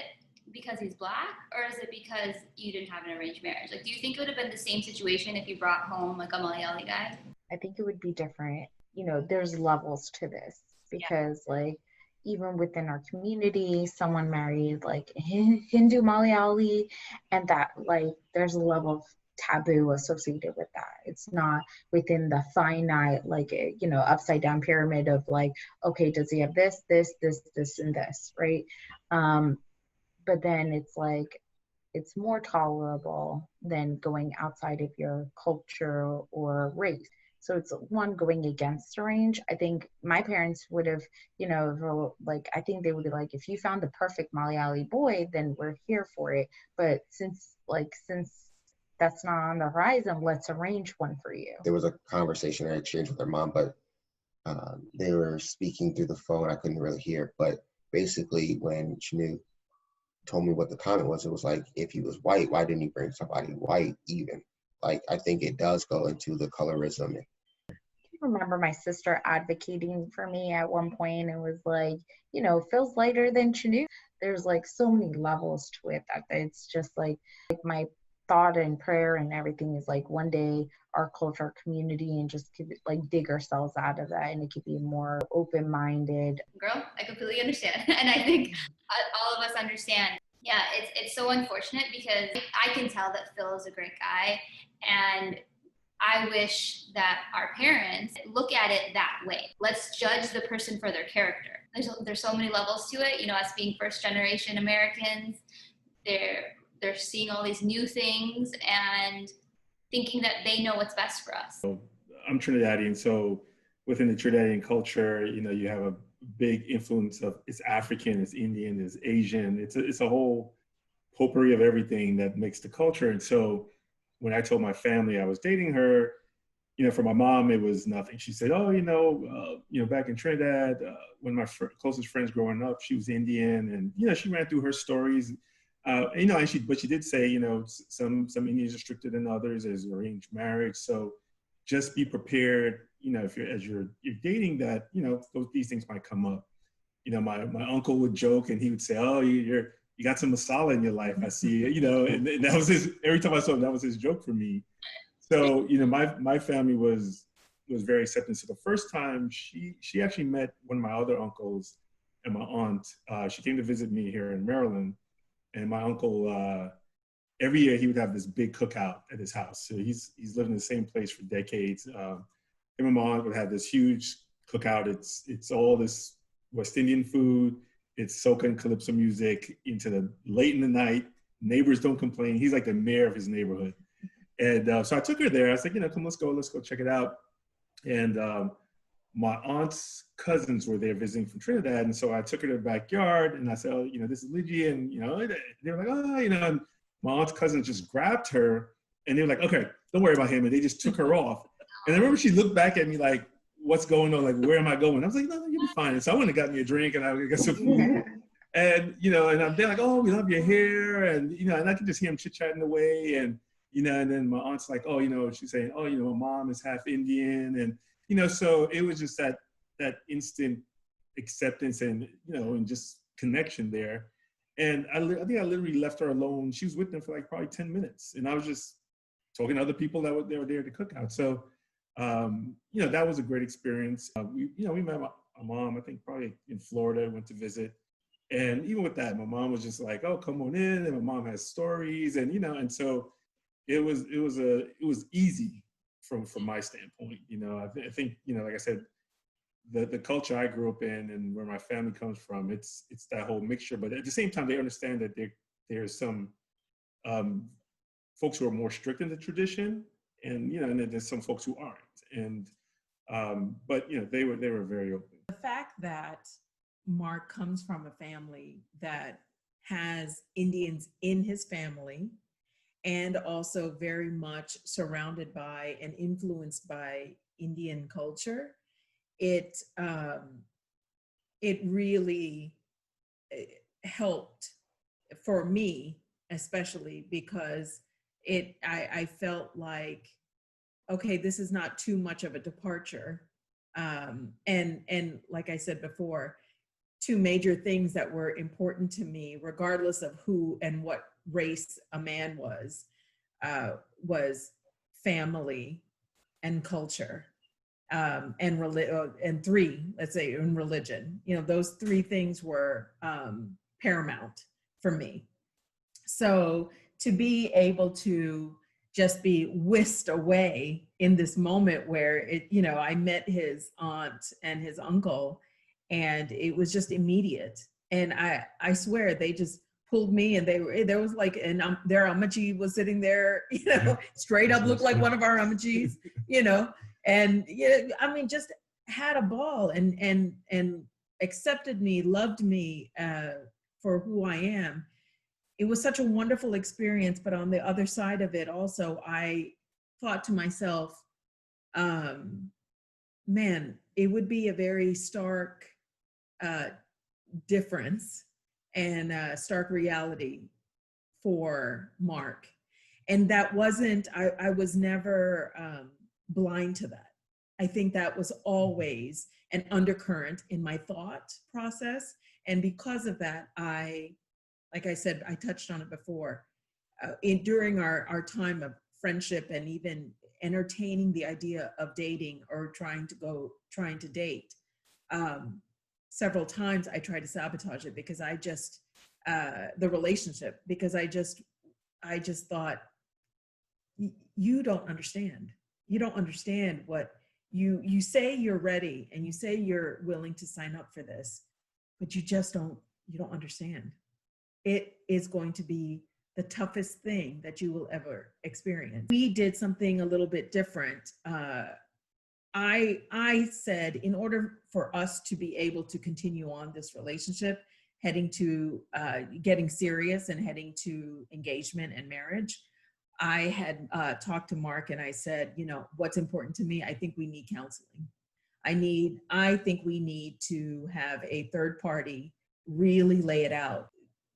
because he's Black, or is it because you didn't have an arranged marriage? Like, do you think it would have been the same situation if you brought home like a Malayali guy? I think it would be different. You know, there's levels to this, because like even within our community, someone married like a Hindu Malayali, and that, like, there's a level of taboo associated with that. It's not within the finite, like, you know, upside down pyramid of like, okay, does he have this, this, this, this, and this, right? But then it's like, it's more tolerable than going outside of your culture or race. So it's one, going against the range. I think my parents would have, you know, like, I think they would be like, if you found the perfect Malayali boy, then we're here for it. But since that's not on the horizon, let's arrange one for you. There was a conversation I exchanged with her mom, but they were speaking through the phone. I couldn't really hear. But basically, when Chinnu told me what the comment was, it was like, if he was white, why didn't he bring somebody white even? Like, I think it does go into the colorism. remember my sister advocating for me at one point. It was like, you know, Phil's lighter than Chinnu. There's like so many levels to it that it's just like my thought and prayer and everything is like one day our culture, our community, and just keep, like dig ourselves out of that, and it could be more open-minded. Girl, I completely understand. And I think all of us understand. Yeah, it's so unfortunate because I can tell that Phyl is a great guy, and I wish that our parents look at it that way. Let's judge the person for their character. There's so many levels to it. You know, us being first generation Americans, they're seeing all these new things and thinking that they know what's best for us. So I'm Trinidadian, so within the Trinidadian culture, you know, you have a big influence of it's African, it's Indian, it's Asian. It's a whole potpourri of everything that makes the culture. And so when I told my family I was dating her, you know, for my mom, it was nothing. She said, "Oh, you know, back in Trinidad, one of my closest friends growing up, she was Indian, and you know, she ran through her stories." You know, but she did say, you know, some Indians are stricter than others. There's arranged marriage, so just be prepared. You know, if you're dating, that you know these things might come up. You know, my uncle would joke and he would say, "Oh, you got some masala in your life. I see." You know, and that was his. Every time I saw him, that was his joke for me. So you know, my family was very accepting. So the first time she actually met one of my other uncles and my aunt. She came to visit me here in Maryland. And my uncle, every year he would have this big cookout at his house. So he's lived in the same place for decades. Him and my aunt would have this huge cookout. It's all this West Indian food. It's soca and calypso music into the late in the night. Neighbors don't complain. He's like the mayor of his neighborhood. And so I took her there. I was like, you know, come, let's go check it out. And my aunt's cousins were there visiting from Trinidad. And so I took her to the backyard and I said, "Oh, you know, this is Lijy." And, you know, they were like, "Oh, you know," and my aunt's cousins just grabbed her and they were like, "Okay, don't worry about him." And they just took her off. And I remember she looked back at me like, "What's going on? Like, where am I going?" I was like, "No, you'll be fine." And so I went and got me a drink and I got some food. And, you know, and they're like, "Oh, we love your hair." And, you know, and I could just hear them chit-chatting away. And, you know, and then my aunt's like, "Oh, you know," she's saying, "Oh, you know, my mom is half Indian." And, you know, so it was just that instant acceptance and, you know, and just connection there. And I think I literally left her alone. She was with them for like probably 10 minutes. And I was just talking to other people that were there to cook out. So, you know, that was a great experience. We met my mom, I think probably in Florida, went to visit. And even with that, my mom was just like, "Oh, come on in." And my mom has stories and, you know, and so it was easy from my standpoint. You know, I think, you know, like I said, the culture I grew up in and where my family comes from, it's that whole mixture. But at the same time, they understand that there's some folks who are more strict in the tradition, and you know, and then there's some folks who aren't. And but you know, they were very open. The fact that Marc comes from a family that has Indians in his family and also very much surrounded by and influenced by Indian culture, it really helped for me, especially because I felt like, okay, this is not too much of a departure. And like I said before, two major things that were important to me, regardless of who and what race a man was family and culture. And three, let's say, in religion. You know, those three things were paramount for me. So to be able to just be whisked away in this moment where you know, I met his aunt and his uncle, and it was just immediate. And I swear they just pulled me, and there was like, and their amaji was sitting there, you know, straight up looked like one of our amajis, you know. And yeah, I mean, just had a ball and accepted me, loved me for who I am. It was such a wonderful experience. But on the other side of it also, I thought to myself, man, it would be a very stark difference and stark reality for Marc. And that wasn't, I was never blind to that. I think that was always an undercurrent in my thought process. And because of that, like I said, I touched on it before, during our time of friendship and even entertaining the idea of dating or trying to date, several times I tried to sabotage it because the relationship, because I just thought, you don't understand. You don't understand what you say you're ready and you say you're willing to sign up for this, but you don't understand. It is going to be the toughest thing that you will ever experience. We did something a little bit different. I said, in order for us to be able to continue on this relationship, heading to getting serious and heading to engagement and marriage, I had talked to Marc and I said, what's important to me? I think we need counseling. I think we need to have a third party really lay it out,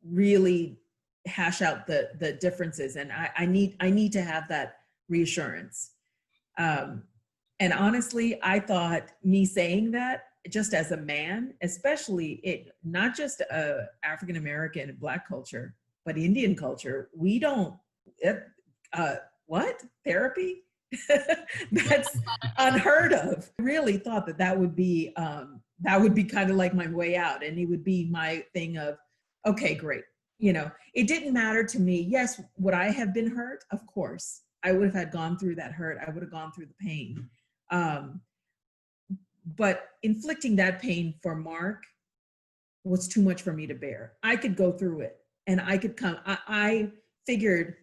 really hash out the differences. And I need to have that reassurance. And honestly, I thought me saying that, just as a man, especially not just African-American and Black culture, but Indian culture, we don't, what? Therapy? That's unheard of. I really thought that would be kind of like my way out. And it would be my thing of, okay, great. It didn't matter to me. Yes, would I have been hurt? Of course. I would have gone through that hurt. I would have gone through the pain. But inflicting that pain for Marc was too much for me to bear. I could go through it and I could come. I figured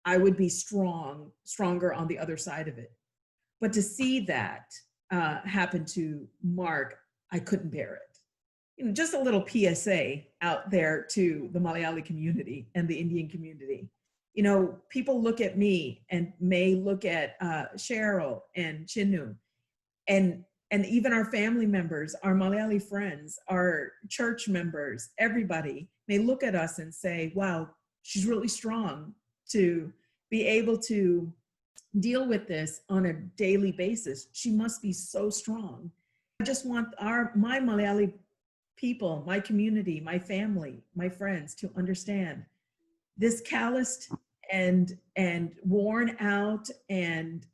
I would be stronger on the other side of it. But to see that happen to Marc, I couldn't bear it. Just a little PSA out there to the Malayali community and the Indian community. People look at me and may look at Sheryl and Chinnu, and even our family members, our Malayali friends, our church members, everybody may look at us and say, wow, she's really strong to be able to deal with this on a daily basis. She must be so strong. I just want my Malayali people, my community, my family, my friends to understand this calloused and worn out and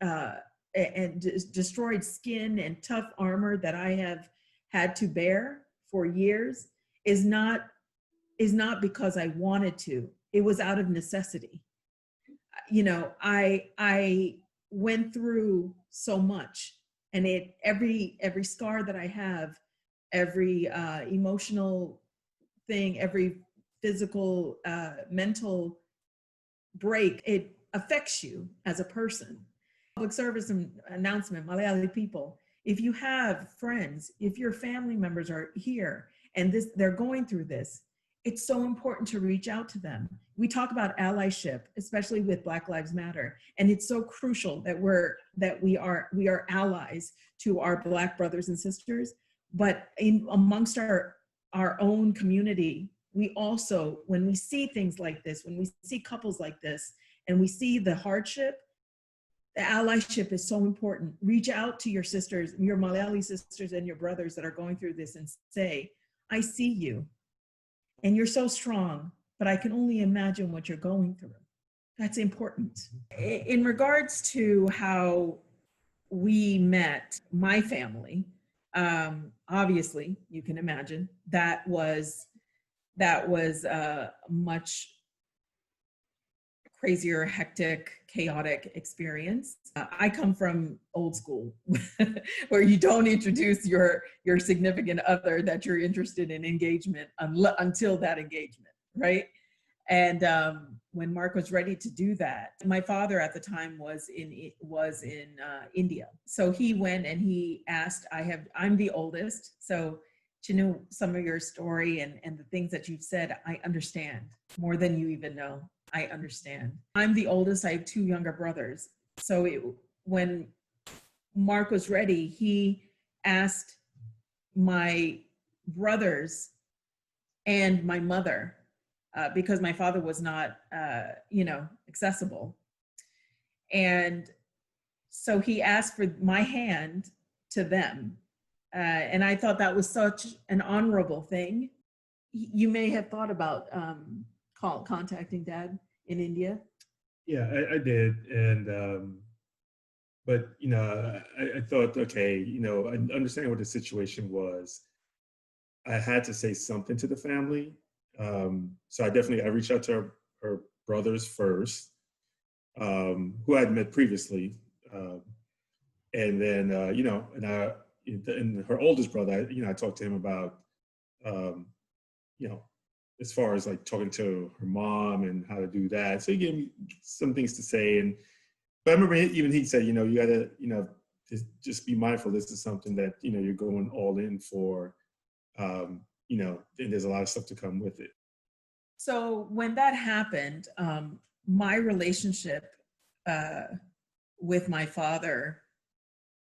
destroyed skin and tough armor that I have had to bear for years is not because I wanted to. It was out of necessity. I went through so much, and every scar that I have, every emotional thing, every physical, mental break, it affects you as a person. Public service announcement, Malayali people, if you have friends, if your family members are here and they're going through this, it's so important to reach out to them. We talk about allyship, especially with Black Lives Matter, and it's so crucial that we are allies to our Black brothers and sisters. But amongst our own community, we also, when we see things like this, when we see couples like this, and we see the hardship, the allyship is so important. Reach out to your sisters, your Malayali sisters and your brothers that are going through this and say, I see you and you're so strong, but I can only imagine what you're going through. That's important. In regards to how we met, my family, obviously you can imagine that was a much crazier, hectic, chaotic experience. I come from old school where you don't introduce your significant other that you're interested in engagement until that engagement, right? And when Marc was ready to do that, my father at the time was in India. So he went and he asked, I'm the oldest, so Chinnu, some of your story and the things that you've said, I understand more than you even know. I understand. I'm the oldest. I have 2 younger brothers. So when Marc was ready, he asked my brothers and my mother, because my father was not, accessible. And so he asked for my hand to them. And I thought that was such an honorable thing. You may have thought about contacting Dad in India. Yeah, I did. And, but, you know, I thought, okay, you know, understanding what the situation was, I had to say something to the family. So I reached out to her brothers first, who I had met previously. And then, you know, and her oldest brother, you know, I talked to him about, you know, as far as like talking to her mom and how to do that. So he gave me some things to say. But I remember even he said, you know, you gotta, you know, just be mindful. This is something that, you know, you're going all in for, you know, and there's a lot of stuff to come with it. So when that happened, my relationship with my father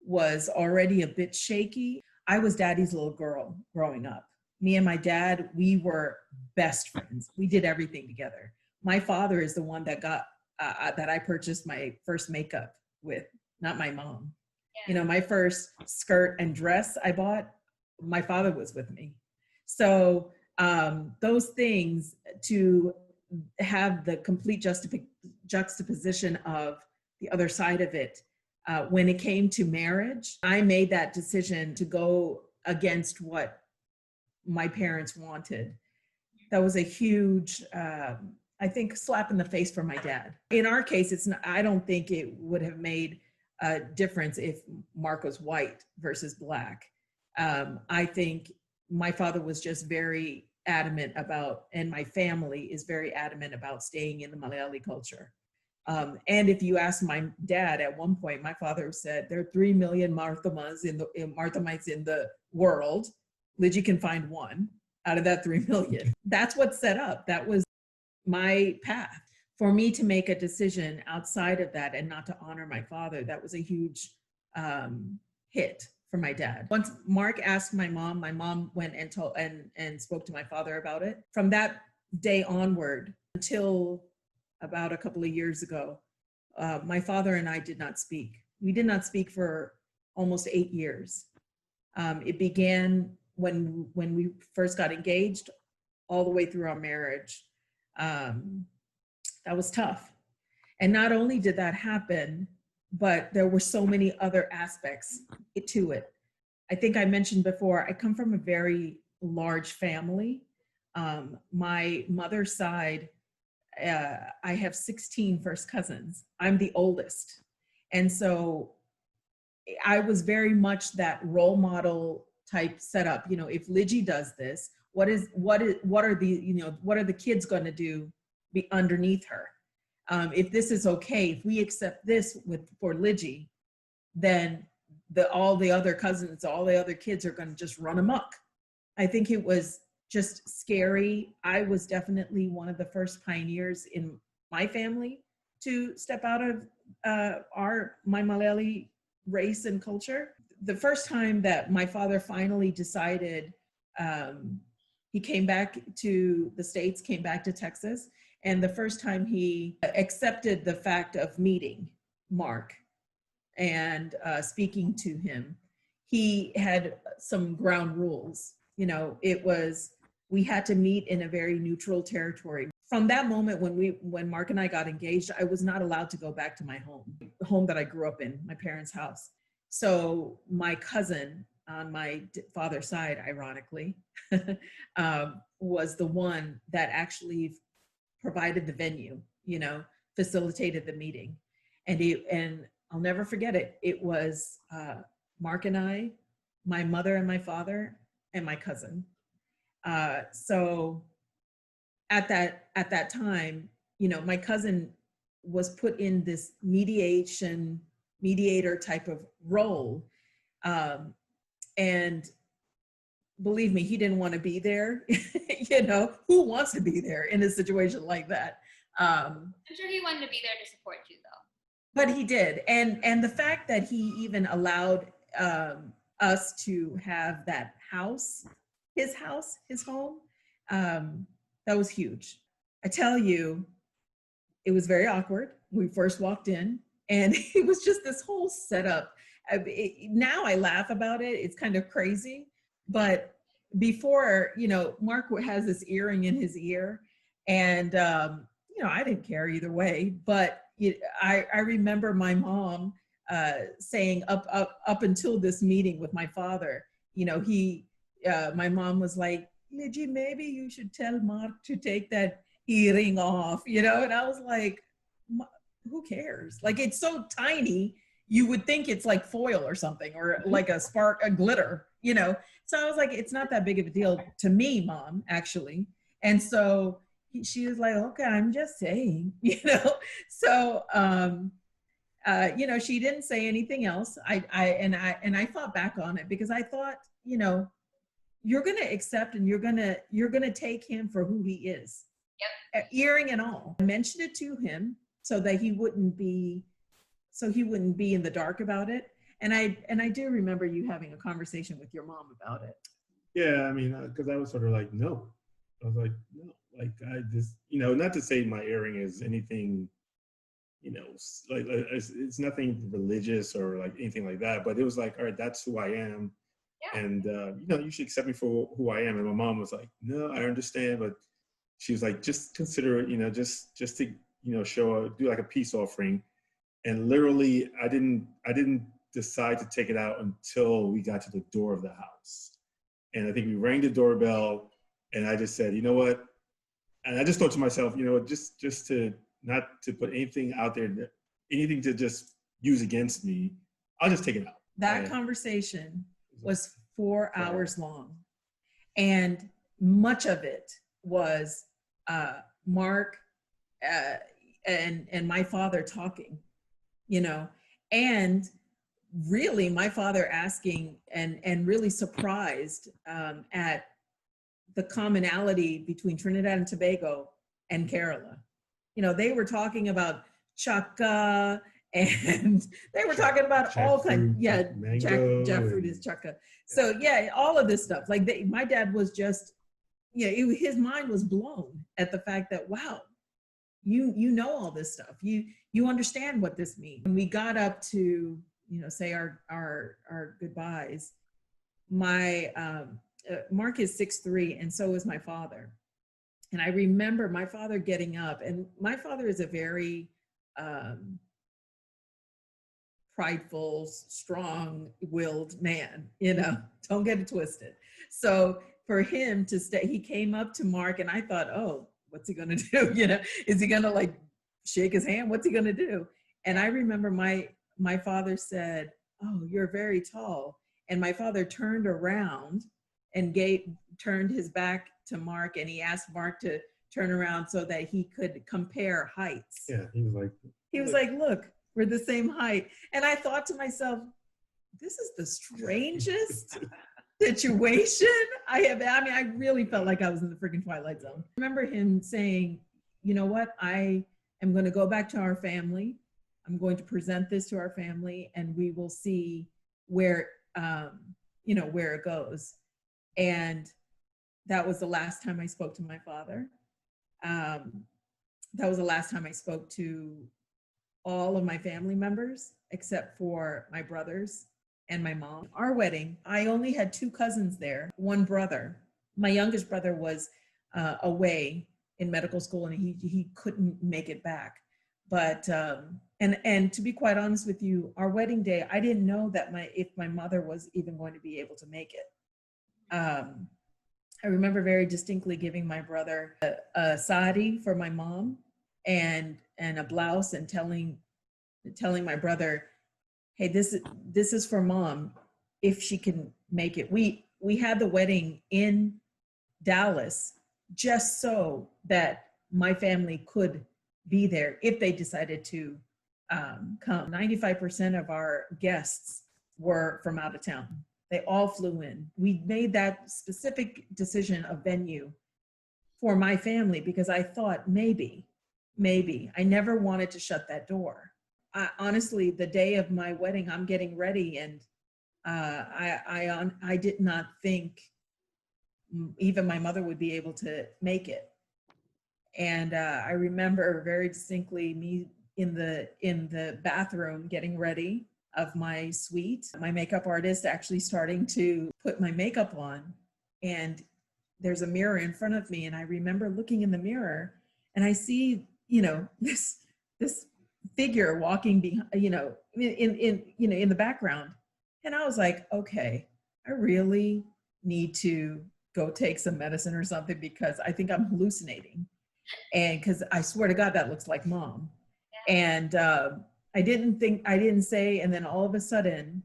was already a bit shaky. I was Daddy's little girl growing up. Me and my dad, we were best friends. We did everything together. My father is the one that got that I purchased my first makeup with, not my mom. Yeah. You know, my first skirt and dress I bought, my father was with me. So those things, to have the complete juxtaposition of the other side of it, when it came to marriage, I made that decision to go against what my parents wanted. That was a huge, I think, slap in the face for my dad. In our case, I don't think it would have made a difference if Marc was white versus Black. I think my father was just very adamant about, and my family is very adamant about staying in the Malayali culture. And if you ask my dad, at one point, my father said, there are 3 million Marthamites in the world. Lijy can find one out of that 3 million. That's what set up. That was my path. For me to make a decision outside of that and not to honor my father, that was a huge hit for my dad. Once Marc asked my mom went and told and spoke to my father about it. From that day onward until about a couple of years ago, my father and I did not speak. We did not speak for almost 8 years. It began when we first got engaged, all the way through our marriage. That was tough. And not only did that happen, but there were so many other aspects to it. I think I mentioned before, I come from a very large family. My mother's side, I have 16 first cousins. I'm the oldest. And so I was very much that role model type setup. You know, if Lijy does this, what are the kids going to do underneath her? If this is okay, if we accept this for Lijy, then all the other cousins, all the other kids are going to just run amok. I think it was just scary. I was definitely one of the first pioneers in my family to step out of my Malayali race and culture. The first time that my father finally decided, he came back to the States, came back to Texas, and the first time he accepted the fact of meeting Marc and speaking to him, he had some ground rules. You know, we had to meet in a very neutral territory. From that moment when Marc and I got engaged, I was not allowed to go back to my home, the home that I grew up in, my parents' house. So my cousin on my father's side, ironically, was the one that actually provided the venue, you know, facilitated the meeting. And I'll never forget it. It was Marc and I, my mother and my father, and my cousin. So at that time, you know, my cousin was put in this mediator type of role. And believe me, he didn't want to be there. You know, who wants to be there in a situation like that? I'm sure he wanted to be there to support you, though. But he did. And the fact that he even allowed us to have that house, his home, that was huge. I tell you, it was very awkward. We first walked in, and it was just this whole setup. Now I laugh about it. It's kind of crazy. But before, you know, Marc has this earring in his ear, and you know, I didn't care either way. But I remember my mom saying up until this meeting with my father, you know, my mom was like, Lijy, maybe you should tell Marc to take that earring off, you know? And I was like, who cares? Like, it's so tiny, you would think it's like foil or something, or like a glitter, you know? So I was like, it's not that big of a deal to me, Mom, actually. And so she was like, okay, I'm just saying, you know? So, you know, she didn't say anything else. I thought back on it because I thought, you know, you're going to accept and you're going to take him for who he is. Yep. Earring and all. I mentioned it to him so that he wouldn't be in the dark about it. And I do remember you having a conversation with your mom about it. Yeah, I mean, because I was sort of like, no. I was like, no. Like, I just, you know, not to say my earring is anything, you know, like it's nothing religious or like anything like that, but it was like, all right, that's who I am. Yeah. And, you know, you should accept me for who I am. And my mom was like, no, I understand. But she was like, just consider it, you know, just to, you know, do like a peace offering. And literally, I didn't decide to take it out until we got to the door of the house. And I think we rang the doorbell, and I just said, you know what? And I just thought to myself, you know, just to not to put anything out there, anything to just use against me, I'll just take it out. That conversation was 4 hours long. And much of it was Marc and my father talking, you know, and really my father asking and really surprised at the commonality between Trinidad and Tobago and Kerala. You know, they were talking about chaka, and they were talking about all kinds. Yeah, jackfruit is chaka. So yeah, all of this stuff. Like my dad was just, yeah, his mind was blown at the fact that, wow, you know all this stuff. You understand what this means. When we got up to, you know, say our goodbyes, my Marc is 6'3", and so is my father. And I remember my father getting up, and my father is a very prideful, strong-willed man, you know, don't get it twisted. So for him to stay, he came up to Marc, and I thought, oh, what's he gonna do? You know, is he gonna like shake his hand? What's he gonna do? And I remember my father said, oh, you're very tall. And my father turned around and turned his back to Marc, and he asked Marc to turn around so that he could compare heights. Yeah, he was like, look, we're the same height. And I thought to myself, this is the strangest situation I really felt like I was in the freaking Twilight Zone. I remember him saying, you know what, I am going to go back to our family. I'm going to present this to our family, and we will see where, you know, where it goes. And that was the last time I spoke to my father. That was the last time I spoke to all of my family members, except for my brothers and my mom. Our wedding, I only had 2 cousins there, 1 brother. My youngest brother was away in medical school, and he couldn't make it back. But, and to be quite honest with you, our wedding day, I didn't know that if my mother was even going to be able to make it. I remember very distinctly giving my brother a sari for my mom and a blouse, and telling my brother, hey, this is for mom if she can make it. We had the wedding in Dallas just so that my family could be there if they decided to come. 95% of our guests were from out of town. They all flew in. We made that specific decision of venue for my family because I thought maybe, I never wanted to shut that door. Honestly, the day of my wedding, I'm getting ready, and I did not think even my mother would be able to make it. And I remember very distinctly me in the bathroom getting ready. of my suite. My makeup artist actually starting to put my makeup on, and there's a mirror in front of me, and I remember looking in the mirror and I see, this figure walking behind, in the background. And I was like, okay, I really need to go take some medicine or something because I think I'm hallucinating. And because I swear to God, that looks like mom. And I didn't say, and then all of a sudden,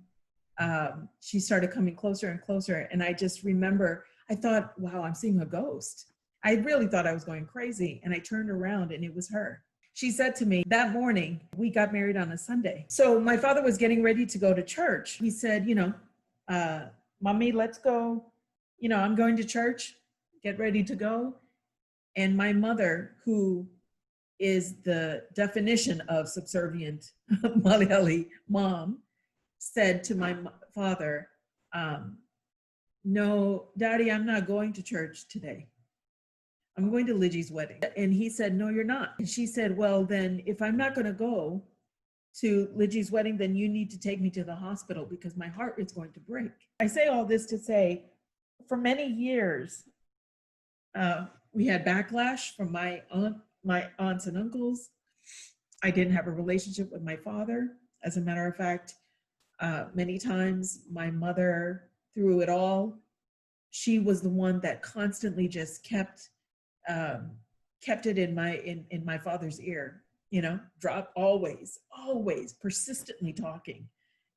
she started coming closer and closer. And I just remember, I thought, wow, I'm seeing a ghost. I really thought I was going crazy. And I turned around and it was her. She said to me that morning, we got married on a Sunday. So my father was getting ready to go to church. He said, Mommy, let's go. I'm going to church, get ready to go. And my mother, who is the definition of subservient Malayali mom, said to my father, no, Daddy, I'm not going to church today. I'm going to Lijy's wedding. And he said, no, you're not. And she said, well, then if I'm not going to go to Lijy's wedding, then you need to take me to the hospital because my heart is going to break. I say all this to say, for many years, we had backlash from my aunts and uncles. I didn't have a relationship with my father. As a matter of fact, many times my mother, through it all, she was the one that constantly just kept it in my father's ear, drop always persistently talking,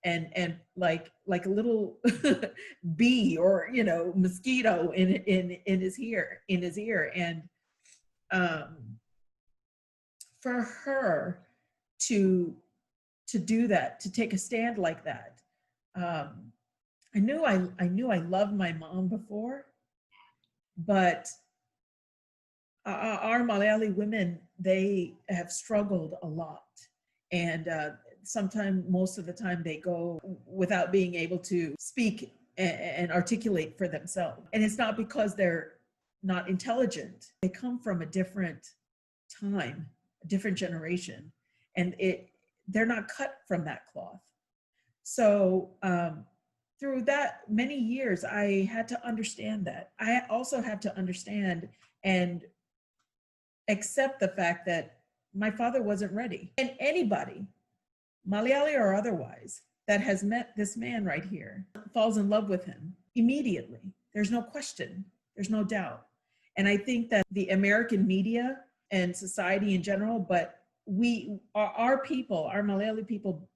and like a little bee or mosquito in his ear. And for her to do that, to take a stand like that, I knew I loved my mom before, but our Malayali women, they have struggled a lot. And sometimes, most of the time, they go without being able to speak and articulate for themselves. And it's not because they're not intelligent. They come from a different time, a different generation, and they're not cut from that cloth. So through that many years, I had to understand that. I also had to understand and accept the fact that my father wasn't ready. And anybody, Malayali or otherwise, that has met this man right here, falls in love with him immediately. There's no question, there's no doubt. And I think that the American media and society in general, but our people, our Malayali people,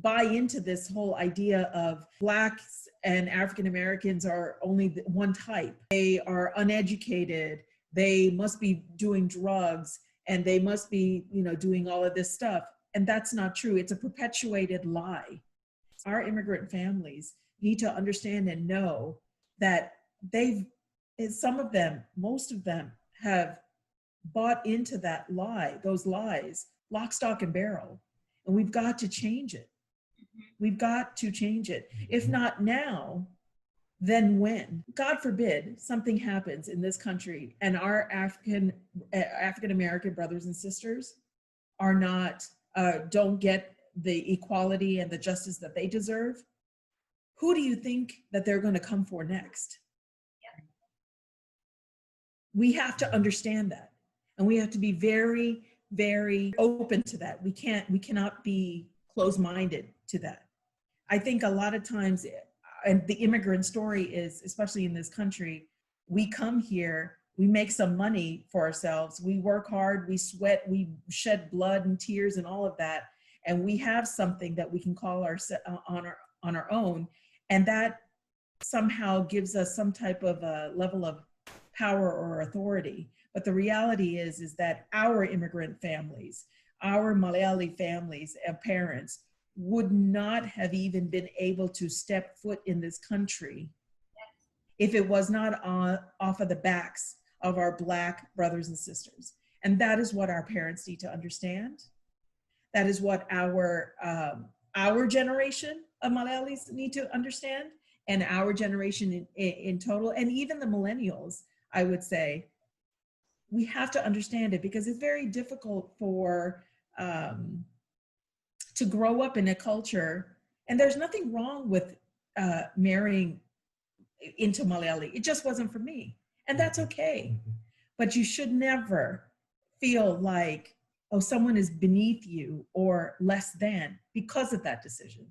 buy into this whole idea of Blacks and African Americans are only one type. They are uneducated. They must be doing drugs, and they must be, doing all of this stuff. And that's not true. It's a perpetuated lie. Our immigrant families need to understand and know that some of them, most of them, have bought into that lie, those lies, lock, stock, and barrel. And we've got to change it. We've got to change it. If not now, then when? God forbid something happens in this country and our African American brothers and sisters are not, don't get the equality and the justice that they deserve. Who do you think that they're going to come for next? Yeah. We have to understand that, and we have to be very, very open to that. We cannot be closed-minded to that. I think a lot of times, and the immigrant story is, especially in this country, we come here, we make some money for ourselves, we work hard, we sweat, we shed blood and tears and all of that, and we have something that we can call on our own, and that somehow gives us some type of a level of power or authority. But the reality is that our immigrant families, our Malayali families and parents would not have even been able to step foot in this country if it was not off of the backs of our Black brothers and sisters. And that is what our parents need to understand. That is what our generation of Malayalis need to understand, and our generation in total, and even the millennials, I would say. We have to understand it, because it's very difficult to grow up in a culture And there's nothing wrong with marrying into Malayali. It just wasn't for me. And that's okay. But you should never feel like, oh, someone is beneath you or less than because of that decision.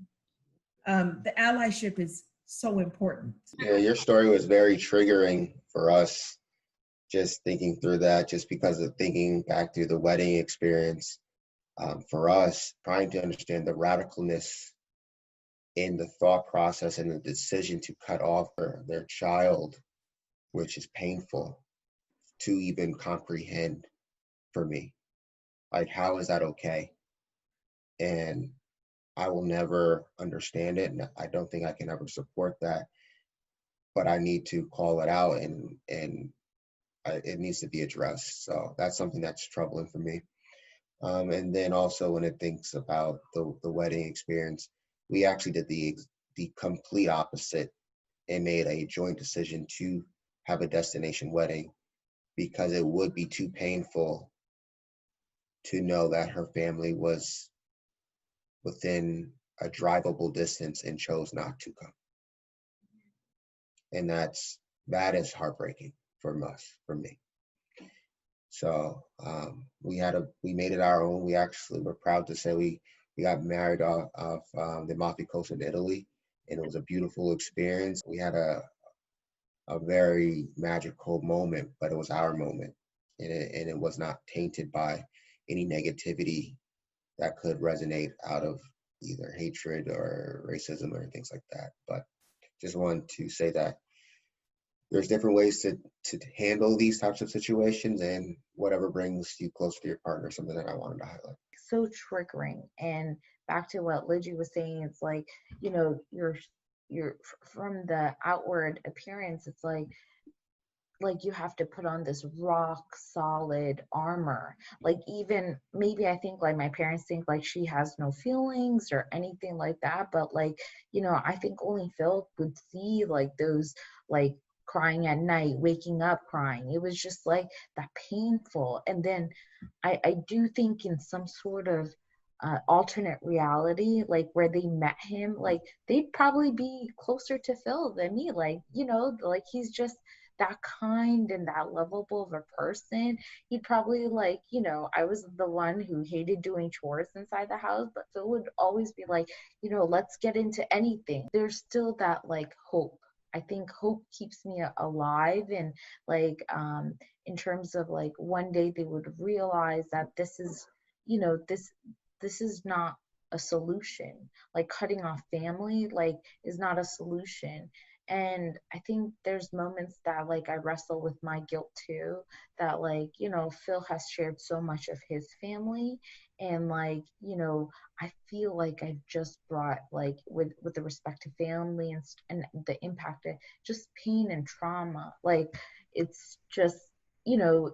The allyship is so important. Yeah, your story was very triggering for us, just thinking through that, just because of thinking back to the wedding experience. For us, trying to understand the radicalness in the thought process and the decision to cut off their child, which is painful to even comprehend for me. Like, how is that okay? And I will never understand it, and I don't think I can ever support that. But I need to call it out, and it needs to be addressed. So that's something that's troubling for me. And then also when it thinks about the wedding experience, we actually did the complete opposite and made a joint decision to have a destination wedding because it would be too painful to know that her family was within a drivable distance and chose not to come. And that is heartbreaking for me. So we made it our own. We actually were proud to say we got married off the Amalfi Coast in Italy, and it was a beautiful experience. We had a very magical moment, but it was our moment, and it was not tainted by any negativity that could resonate out of either hatred or racism or things like that. But just wanted to say that there's different ways to handle these types of situations, and whatever brings you closer to your partner, something that I wanted to highlight. So triggering. And back to what Lijy was saying, it's like, you know, you're from the outward appearance, it's like you have to put on this rock solid armor. Like, even maybe I think like my parents think like she has no feelings or anything like that, but like, you know, I think only Phyl would see like those like crying at night, waking up crying. It was just like that painful. And then I do think in some sort of alternate reality, like where they met him, like they'd probably be closer to Phyl than me. Like, you know, like he's just that kind and that lovable of a person. He'd probably like, you know, I was the one who hated doing chores inside the house, but Phyl would always be like, you know, let's get into anything. There's still that like hope. I think hope keeps me alive, and like in terms of like one day they would realize that this is, you know, this is not a solution. Like cutting off family like is not a solution. And I think there's moments that like I wrestle with my guilt too, that like, you know, Phyl has shared so much of his family, and like, you know, I feel like I've just brought like with the respect to family and the impact of just pain and trauma. Like it's just, you know,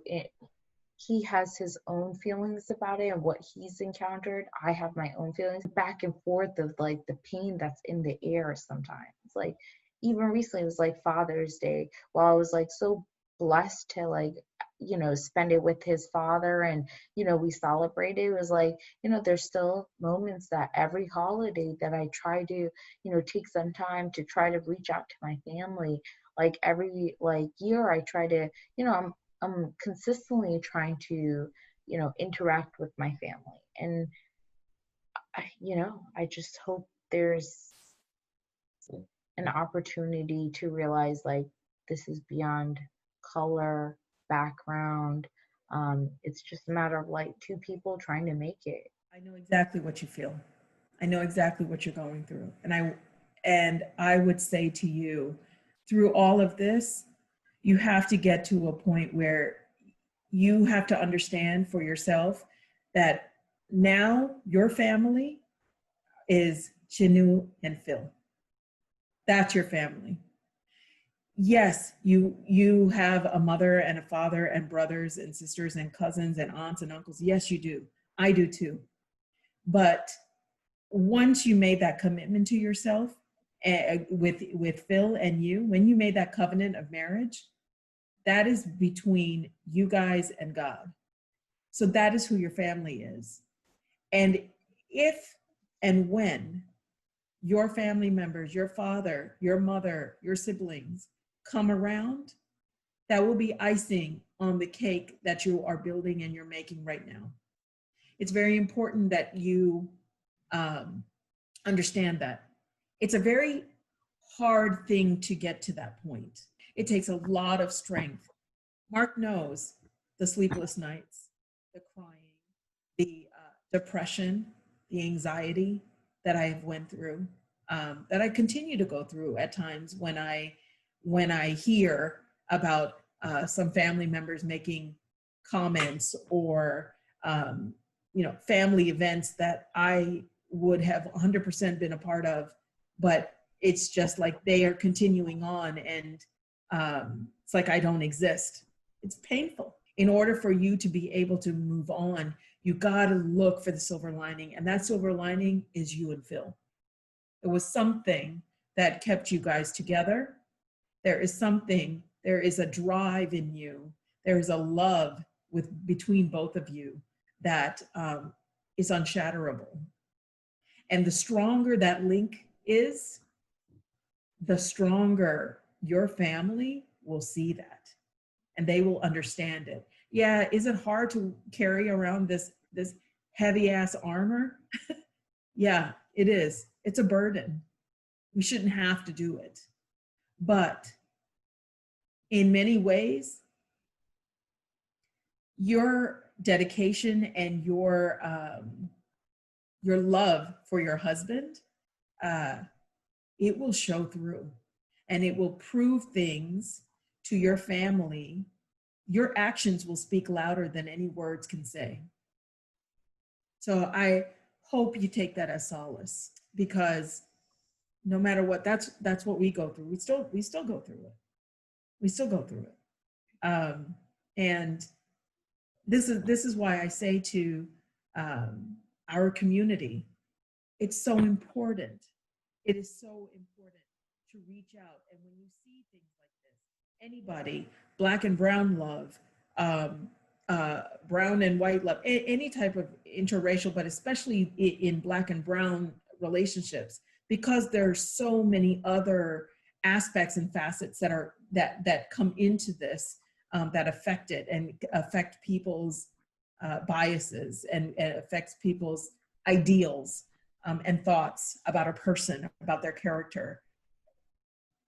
he has his own feelings about it and what he's encountered. I have my own feelings, back and forth of like the pain that's in the air sometimes. Like even recently it was like Father's Day, while I was like so blessed to like, you know, spend it with his father, and you know, we celebrated. It was like, you know, there's still moments that every holiday that I try to, you know, take some time to try to reach out to my family. Like every like year I try to, you know, I'm consistently trying to, you know, interact with my family. And you know, I just hope there's an opportunity to realize like this is beyond color, background. It's just a matter of like two people trying to make it. I know exactly what you feel. I know exactly what you're going through. And I would say to you, through all of this, you have to get to a point where you have to understand for yourself that now your family is Chinnu and Phyl. That's your family. Yes, you have a mother and a father and brothers and sisters and cousins and aunts and uncles. Yes, you do. I do too. But once you made that commitment to yourself with Phyl and you, when you made that covenant of marriage, that is between you guys and God. So that is who your family is. And if and when your family members, your father, your mother, your siblings come around, that will be icing on the cake that you are building and you're making right now. It's very important that you understand that. It's a very hard thing to get to that point. It takes a lot of strength. Marc knows the sleepless nights, the crying, the depression, the anxiety that I have went through, that I continue to go through at times when I hear about some family members making comments or family events that I would have 100% been a part of, but it's just like they are continuing on, and it's like I don't exist. It's painful. In order for you to be able to move on, you got to look for the silver lining, and that silver lining is you and Phyl. It was something that kept you guys together. There is a drive in you. There is a love between both of you that is unshatterable. And the stronger that link is, the stronger your family will see that, and they will understand it. Yeah, is it hard to carry around this heavy ass armor? Yeah, it is. It's a burden. We shouldn't have to do it. But in many ways, your dedication and your love for your husband, it will show through, and it will prove things to your family. Your actions will speak louder than any words can say. So I hope you take that as solace, because no matter what, that's what we go through. We still go through it. We still go through it. And this is why I say to our community, it's so important. It is so important to reach out. And when you see things like this, anybody, Black and brown love, brown and white love, any type of interracial, but especially in Black and brown relationships, because there are so many other aspects and facets that come into this, that affect it and affect people's biases and affects people's ideals and thoughts about a person, about their character.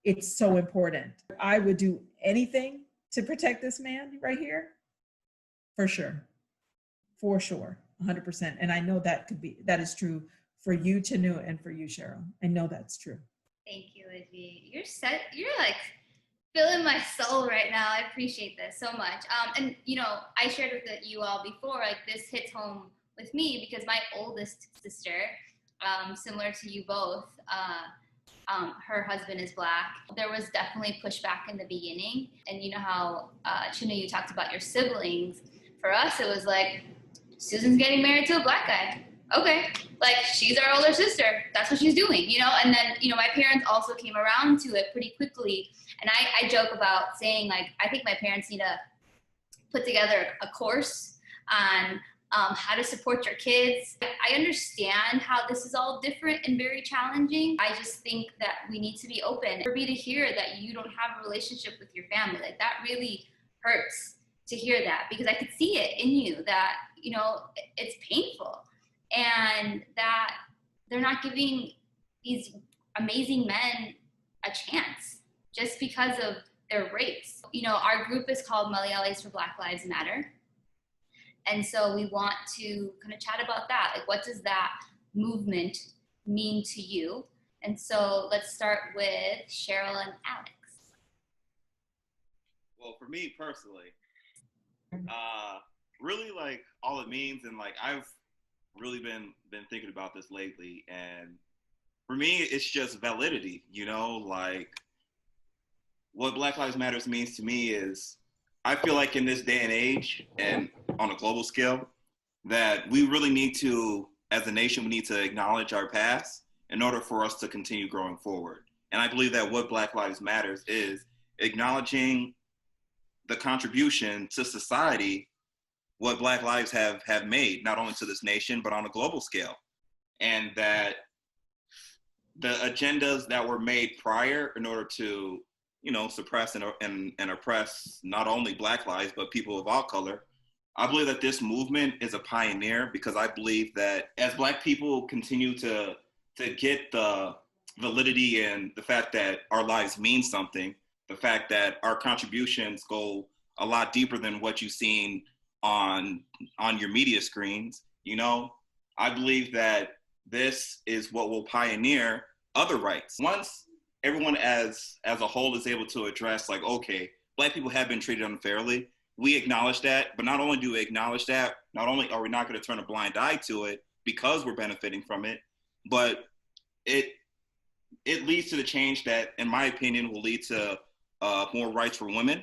It's so important. I would do anything to protect this man right here, for sure, 100%. And I know that is true for you, Chinnu, and for you, Sheryl. I know that's true. Thank you, Lizzie. You're like filling my soul right now. I appreciate this so much. And I shared with you all before, like this hits home with me because my oldest sister, similar to you both, her husband is Black. There was definitely pushback in the beginning. And you know how, Chinnu, you talked about your siblings. For us, it was like, Susan's getting married to a Black guy. Okay, like she's our older sister. That's what she's doing, And then, my parents also came around to it pretty quickly. And I joke about saying, like, I think my parents need to put together a course on how to support your kids. I understand how this is all different and very challenging. I just think that we need to be open. For me to hear that you don't have a relationship with your family, like that really hurts to hear that, because I could see it in you that, it's painful. And that they're not giving these amazing men a chance just because of their race. Our group is called Malayalee for Black Lives Matter. And so we want to kind of chat about that. Like, what does that movement mean to you? And so let's start with Sheryl and Alex. Well, for me personally, really like all it means, and like I've really been thinking about this lately, and for me it's just validity, like what Black Lives Matters means to me is I feel like in this day and age and on a global scale that we really need to, as a nation, we need to acknowledge our past in order for us to continue growing forward. And I believe that what Black Lives Matters is acknowledging the contribution to society what Black lives have made, not only to this nation, but on a global scale. And that the agendas that were made prior in order to, suppress and oppress not only Black lives, but people of all color. I believe that this movement is a pioneer because I believe that as Black people continue to get the validity and the fact that our lives mean something, the fact that our contributions go a lot deeper than what you've seen on your media screens, I believe that this is what will pioneer other rights. Once everyone as a whole is able to address, like, okay, Black people have been treated unfairly, we acknowledge that, but not only do we acknowledge that, not only are we not going to turn a blind eye to it because we're benefiting from it, but it leads to the change that, in my opinion, will lead to more rights for women.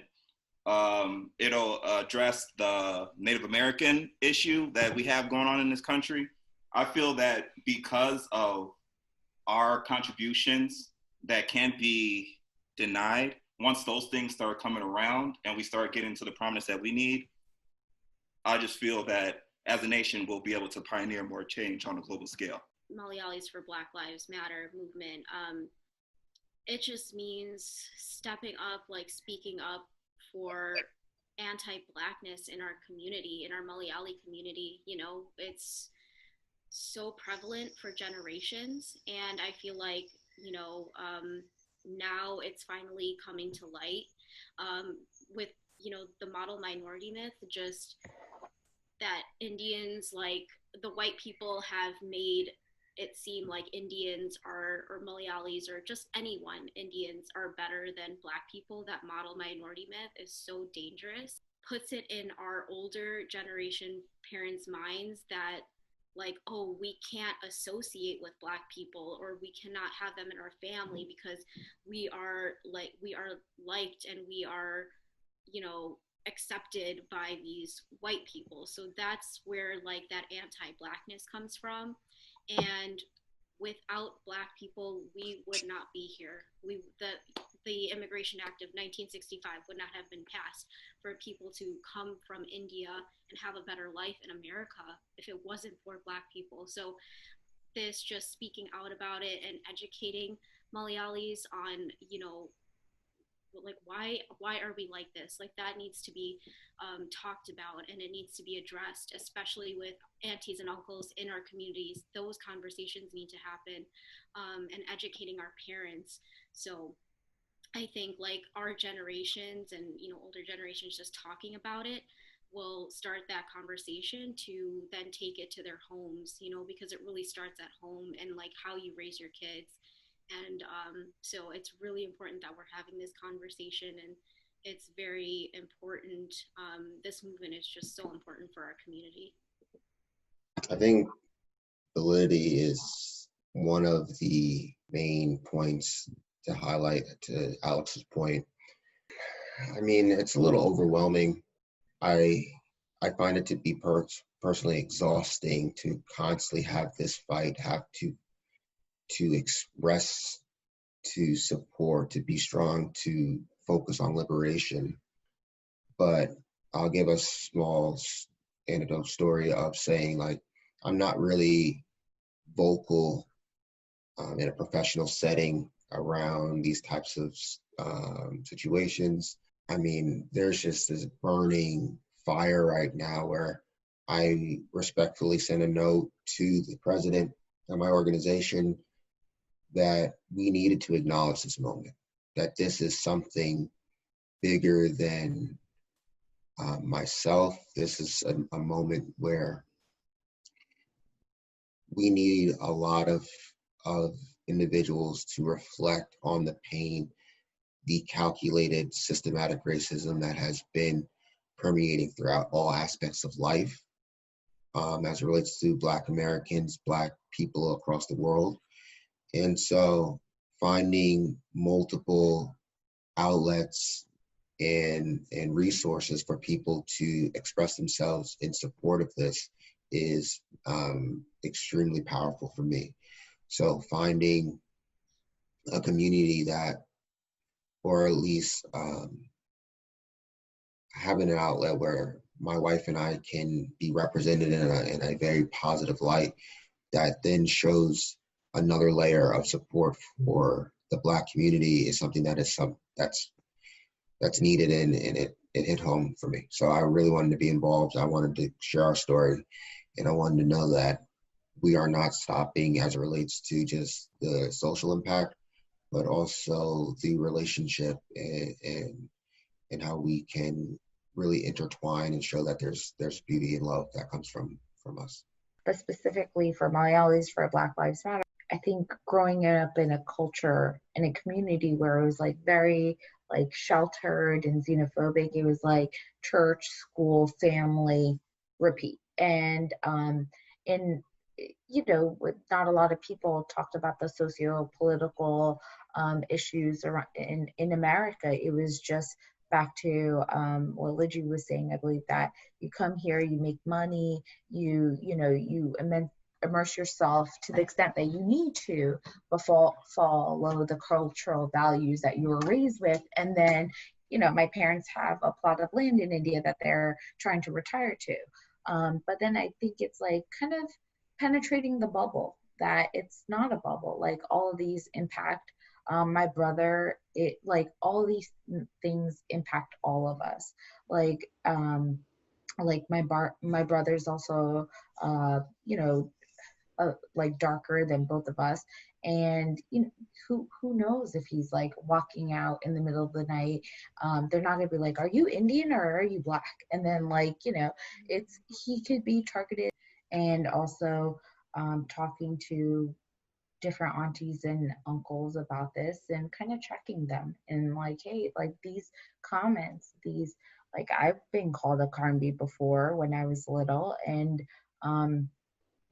It'll address the Native American issue that we have going on in this country. I feel that because of our contributions that can't be denied, once those things start coming around and we start getting to the prominence that we need, I just feel that as a nation, we'll be able to pioneer more change on a global scale. Malayalis for Black Lives Matter movement, it just means stepping up, like speaking up for anti-blackness in our community, in our Malayale community. It's so prevalent for generations, and I feel like, now it's finally coming to light with, the model minority myth, just that Indians, like the white people have made it seem like Indians or Malayalis or just anyone, Indians are better than Black people. That model minority myth is so dangerous. Puts it in our older generation parents' minds that, like, oh, we can't associate with Black people, or we cannot have them in our family because we are liked and we are, accepted by these white people. So that's where, like, that anti-Blackness comes from. And without Black people, we would not be here. The Immigration Act of 1965 would not have been passed for people to come from India and have a better life in America if it wasn't for Black people. So this, just speaking out about it and educating Malayalis on, like, why are we like this? Like, that needs to be talked about, and it needs to be addressed, especially with aunties and uncles in our communities. Those conversations need to happen, and educating our parents. So I think, like, our generations and, older generations just talking about it will start that conversation to then take it to their homes, because it really starts at home and, like, how you raise your kids. And so it's really important that we're having this conversation, and it's very important. This movement is just so important for our community. I think validity is one of the main points to highlight, to Alex's point. I mean, it's a little overwhelming. I find it to be personally exhausting to constantly have this fight, have to express, to support, to be strong, to focus on liberation. But I'll give a small anecdote story of saying, like, I'm not really vocal in a professional setting around these types of situations. I mean, there's just this burning fire right now where I respectfully sent a note to the president of my organization that we needed to acknowledge this moment, that this is something bigger than myself. This is a moment where we need a lot of individuals to reflect on the pain, the calculated systematic racism that has been permeating throughout all aspects of life, as it relates to Black Americans, Black people across the world. And so finding multiple outlets and resources for people to express themselves in support of this is extremely powerful for me. So finding a community that, or at least having an outlet where my wife and I can be represented in a very positive light, that then shows another layer of support for the Black community is something that's needed, and it hit home for me. So I really wanted to be involved. I wanted to share our story, and I wanted to know that we are not stopping as it relates to just the social impact, but also the relationship and how we can really intertwine and show that there's beauty and love that comes from us. But specifically for Malayalis, for Black Lives Matter, I think growing up in a culture, in a community where it was like very like sheltered and xenophobic, it was like church, school, family, repeat. And you know, not a lot of people talked about the socio-political issues around in America. It was just back to what Lijy was saying. I believe that you come here, you make money, you immerse yourself to the extent that you need to, but follow the cultural values that you were raised with. And then, you know, my parents have a plot of land in India that they're trying to retire to. But then I think it's like kind of penetrating the bubble, that it's not a bubble. Like all of these impact my brother, all these things impact all of us. Like my brother's also, like darker than both of us. And you know, who knows if he's like walking out in the middle of the night, they're not gonna be like, are you Indian or are you Black? And then like, you know, he could be targeted. And also talking to different aunties and uncles about this and kind of checking them and like, hey, like these comments, like I've been called a carnby before when I was little, and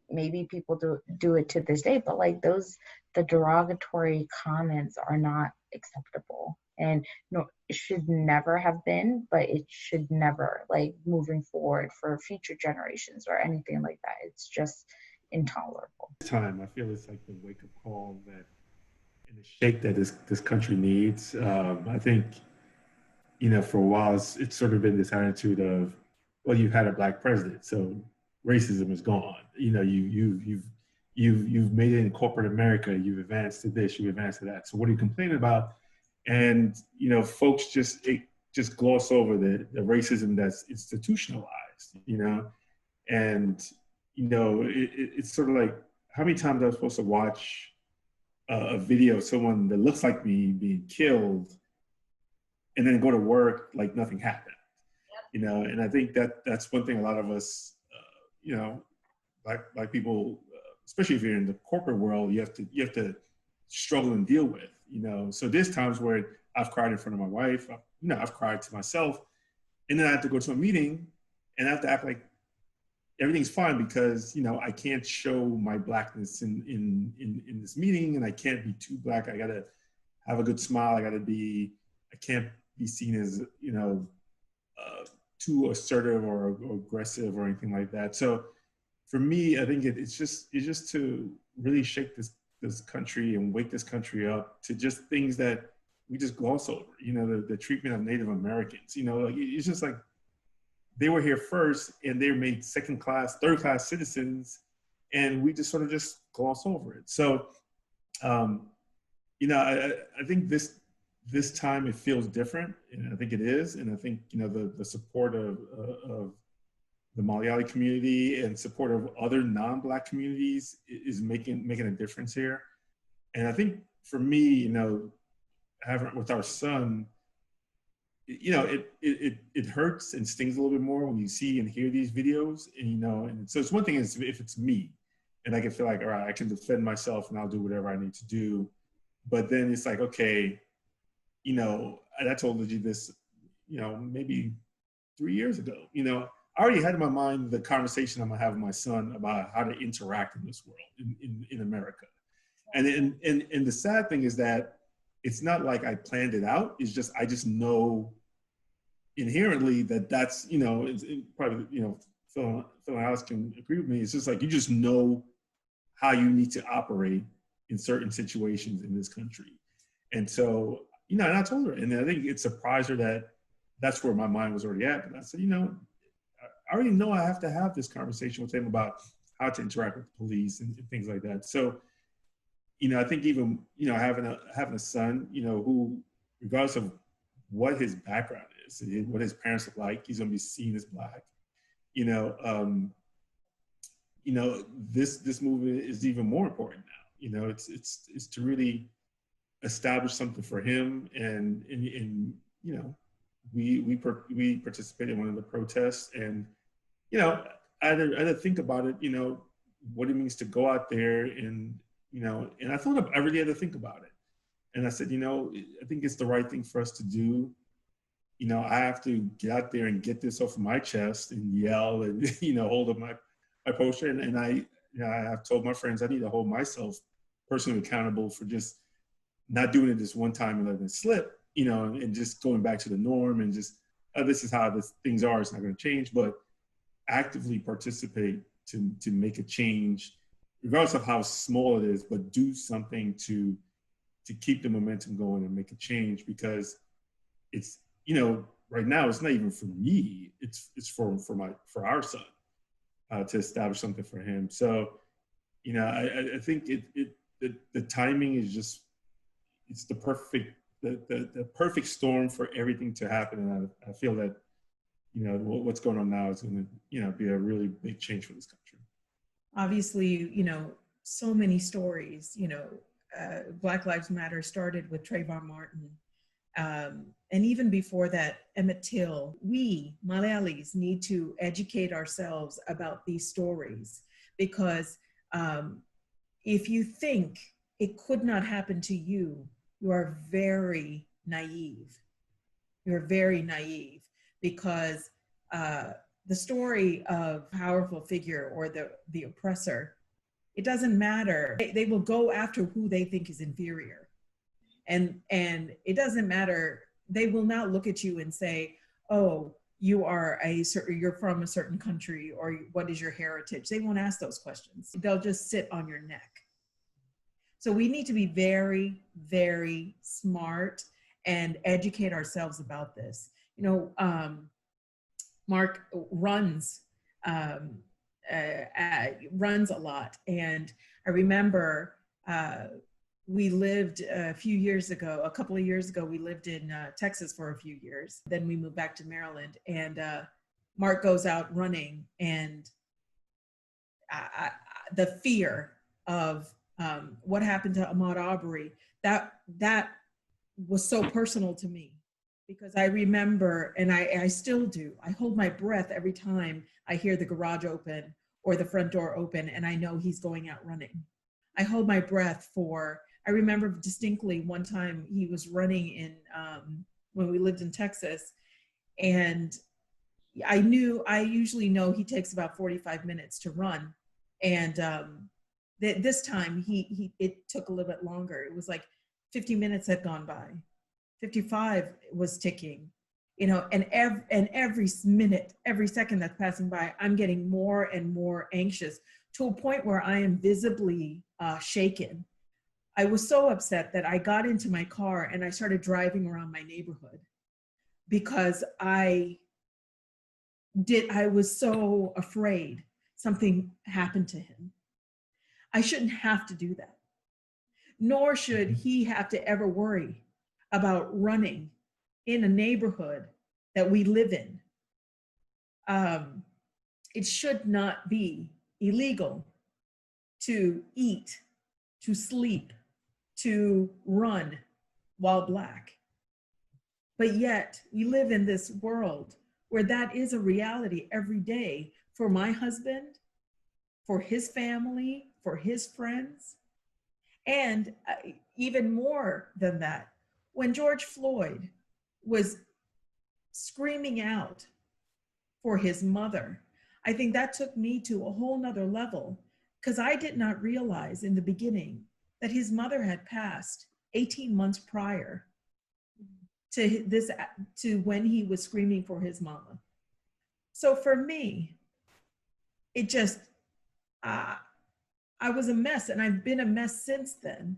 maybe people do it to this day, but like the derogatory comments are not acceptable, and no, it should never have been, but it should never, like moving forward for future generations or anything like that, it's just intolerable. Time, I feel it's like the wake-up call that and the shake that this country needs. I think, you know, for a while it's sort of been this attitude of, well, you've had a Black president, so racism is gone. You know, you've made it in corporate America. You've advanced to this. You've advanced to that. So what are you complaining about? And you know, folks just gloss over the racism that's institutionalized. You know, and you know, it's sort of like, how many times I'm supposed to watch a video of someone that looks like me being killed, and then go to work like nothing happened. You know, and I think that's one thing a lot of us, you know, like people, especially if you're in the corporate world, you have to struggle and deal with. You know, so there's times where I've cried in front of my wife. You know, I've cried to myself, and then I have to go to a meeting, and I have to act like everything's fine because, you know, I can't show my Blackness in this meeting, and I can't be too Black. I gotta have a good smile. I can't be seen as, you know, too assertive or aggressive or anything like that. So for me, I think it's just to really shake this country and wake this country up to just things that we just gloss over. You know, the treatment of Native Americans. You know, like it's just like they were here first and they were made second class, third class citizens, and we just sort of just gloss over it. So, you know, I think this time it feels different, and I think it is. And I think, you know, the support of the Malayale community and support of other non-Black communities is making a difference here. And I think for me, you know, having with our son, you know, it hurts and stings a little bit more when you see and hear these videos. And, you know, and so it's one thing is if it's me and I can feel like, all right, I can defend myself and I'll do whatever I need to do. But then it's like, okay, you know, and I told Lizzie this, you know, maybe 3 years ago, you know, I already had in my mind the conversation I'm gonna have with my son about how to interact in this world, in America. And the sad thing is that it's not like I planned it out. It's just, I just know inherently that's, you know, it's probably, you know, Phyl and Alice can agree with me. It's just like, you just know how you need to operate in certain situations in this country. And so, you know, and I told her, and I think it surprised her that that's where my mind was already at. But I said, you know, I already know I have to have this conversation with him about how to interact with the police and things like that. So, I think even, having a son, who, regardless of what his background is, what his parents look like, he's going to be seen as Black. This movement is even more important now. It's to really establish something for him, and we participated in one of the protests, and I had to think about it, what it means to go out there, and and I thought I really had to think about it, and I said, I think it's the right thing for us to do. I have to get out there and get this off of my chest and yell and hold up my poster, and I have told my friends I need to hold myself personally accountable for just not doing it this one time and letting it slip, and just going back to the norm and just, this is how things are, it's not going to change, but actively participate to make a change, regardless of how small it is, but do something to keep the momentum going and make a change, because it's, right now it's not even for me, it's for our son, to establish something for him. So, I think the timing is just, it's the perfect storm for everything to happen. And I feel that, what's going on now is going to, be a really big change for this country. Obviously, so many stories, Black Lives Matter started with Trayvon Martin. And even before that, Emmett Till. We, Malayalis, need to educate ourselves about these stories, because if you think it could not happen to you, you are very naive. You're very naive, because the story of powerful figure or the oppressor, it doesn't matter. They will go after who they think is inferior. And it doesn't matter. They will not look at you and say, oh, you're from a certain country, or what is your heritage? They won't ask those questions. They'll just sit on your neck. So we need to be very, very smart and educate ourselves about this. Marc runs a lot. And I remember we lived a couple of years ago, we lived in Texas for a few years. Then we moved back to Maryland, and Marc goes out running, and the fear of what happened to Ahmaud Arbery, that was so personal to me, because I remember, and I still do, I hold my breath every time I hear the garage open or the front door open and I know he's going out running. I hold my breath I remember distinctly one time he was running in, when we lived in Texas, and I usually know he takes about 45 minutes to run. And this time it took a little bit longer. It was like 50 minutes had gone by. 55 was ticking, and every minute, every second that's passing by, I'm getting more and more anxious, to a point where I am visibly shaken. I was so upset that I got into my car and I started driving around my neighborhood, because I was so afraid something happened to him. I shouldn't have to do that, nor should he have to ever worry about running in a neighborhood that we live in. It should not be illegal to eat, to sleep, to run while Black. But yet we live in this world where that is a reality every day for my husband, for his family, for his friends. And even more than that, when George Floyd was screaming out for his mother, I think that took me to a whole nother level, because I did not realize in the beginning that his mother had passed 18 months prior to when he was screaming for his mama. So for me, it just, I was a mess, and I've been a mess since then,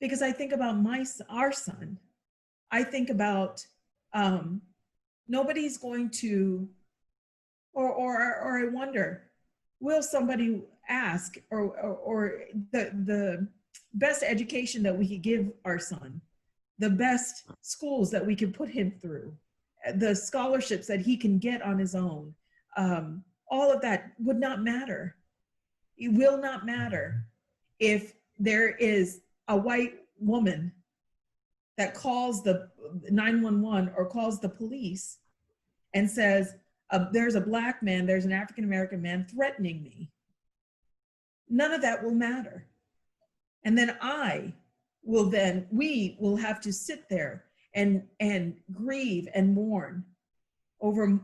because I think about our son. I think about nobody's going to, or I wonder, will somebody ask, or the best education that we could give our son, the best schools that we can put him through, the scholarships that he can get on his own, all of that would not matter. It will not matter if there is a white woman that calls the 911 or calls the police and says, there's a black man, there's an African-American man threatening me. None of that will matter. And then we will have to sit there and grieve and mourn over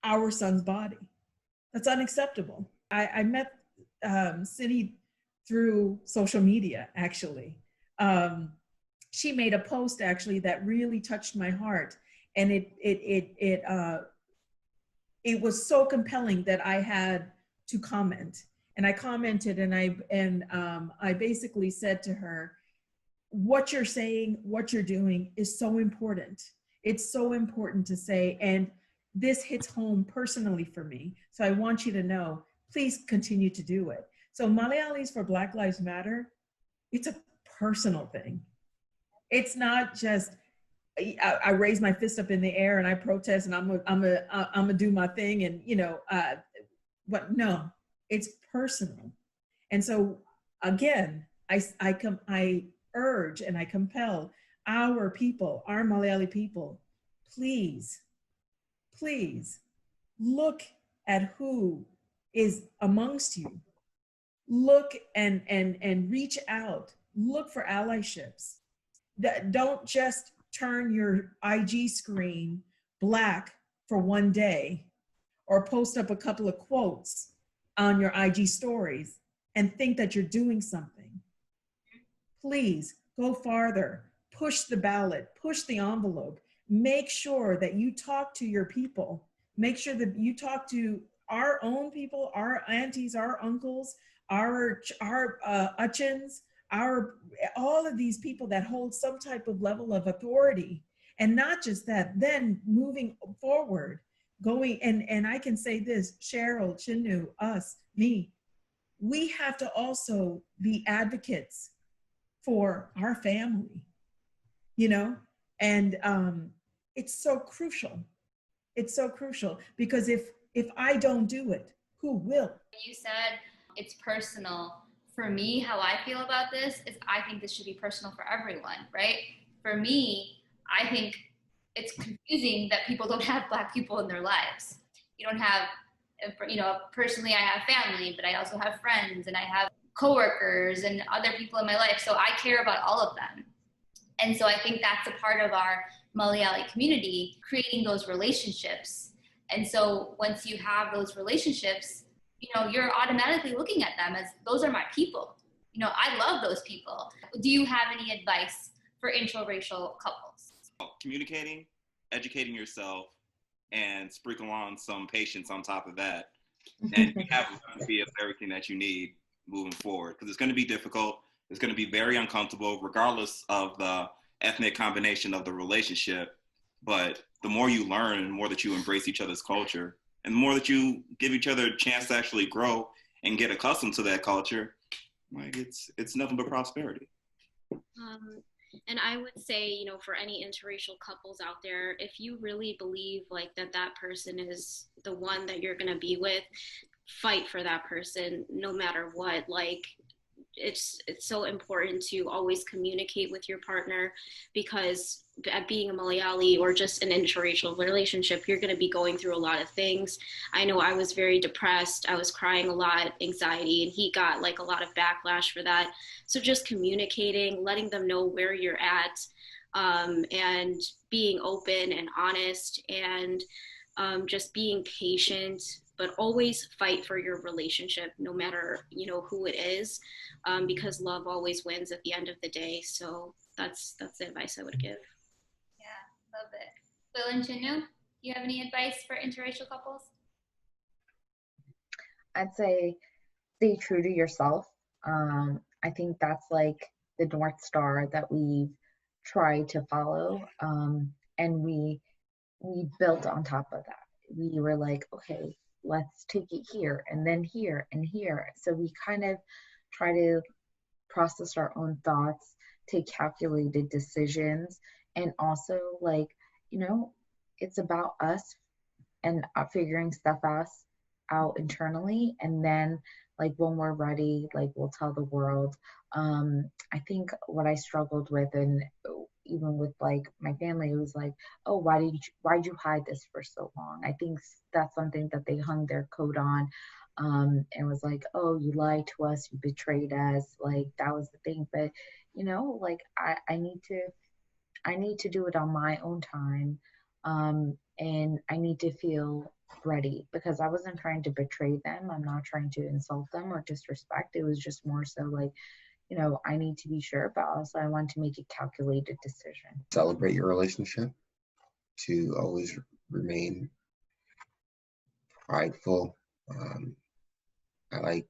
our son's body. That's unacceptable. I met Cindy through social media, actually. She made a post actually that really touched my heart, and it was so compelling that I had to comment. And I commented, and I basically said to her, what you're saying, what you're doing is so important. It's so important to say, and this hits home personally for me. So I want you to know, please continue to do it. So Malayalis for Black Lives Matter, it's a personal thing. It's not just, I raise my fist up in the air and I protest and I'm gonna do my thing and no, it's personal. And so again, I urge and I compel our people, our Malayali people, please look at who is amongst you. Look and reach out, look for allyships. Don't just turn your IG screen black for one day or post up a couple of quotes on your IG stories and think that you're doing something. Please go farther, push the ballot, push the envelope, make sure that you talk to your people, make sure that you talk to our own people, our aunties, our uncles, our uchins, all of these people that hold some type of level of authority. And not just that, then moving forward, going, and I can say this, Sheryl, Chinnu, us, me, we have to also be advocates for our family, and it's so crucial. It's so crucial because if I don't do it, who will? You said it's personal. For me, how I feel about this is I think this should be personal for everyone, right? For me, I think it's confusing that people don't have Black people in their lives. You don't have, personally I have family, but I also have friends and I have coworkers and other people in my life. So I care about all of them. And so I think that's a part of our Malayalee community, creating those relationships. And so once you have those relationships, you're automatically looking at them as those are my people. I love those people. Do you have any advice for interracial couples? Communicating, educating yourself, and sprinkle on some patience on top of that. And you have everything that you need moving forward, because it's going to be difficult. It's going to be very uncomfortable, regardless of the ethnic combination of the relationship. But the more you learn and the more that you embrace each other's culture, and the more that you give each other a chance to actually grow and get accustomed to that culture, like it's nothing but prosperity. And I would say, for any interracial couples out there, if you really believe that person is the one that you're going to be with, fight for that person no matter what. It's so important to always communicate with your partner, because at being a Malayali or just an interracial relationship, you're going to be going through a lot of things. I know I was very depressed. I was crying a lot, anxiety, and he got a lot of backlash for that. So just communicating, letting them know where you're at, and being open and honest, and just being patient, but always fight for your relationship, no matter, who it is, because love always wins at the end of the day. So that's the advice I would give. Yeah, love it. Phyl and Chinnu, do you have any advice for interracial couples? I'd say stay true to yourself. I think that's the North Star that we've tried to follow. And we built on top of that. We were okay, let's take it here and then here and here. So we kind of try to process our own thoughts, take calculated decisions, and also like, you know, it's about us and figuring stuff out internally, and then like when we're ready, like we'll tell the world. I think what I struggled with, and even with like my family, it was like, oh, why'd you hide this for so long? I think that's something that they hung their coat on, and was like, oh, you lied to us, you betrayed us, like that was the thing. But you know, like I need to do it on my own time, and I need to feel ready, because I wasn't trying to betray them. I'm not trying to insult them or disrespect. It was just more so like, you know, I need to be sure, but also I want to make a calculated decision. Celebrate your relationship, to always remain prideful. I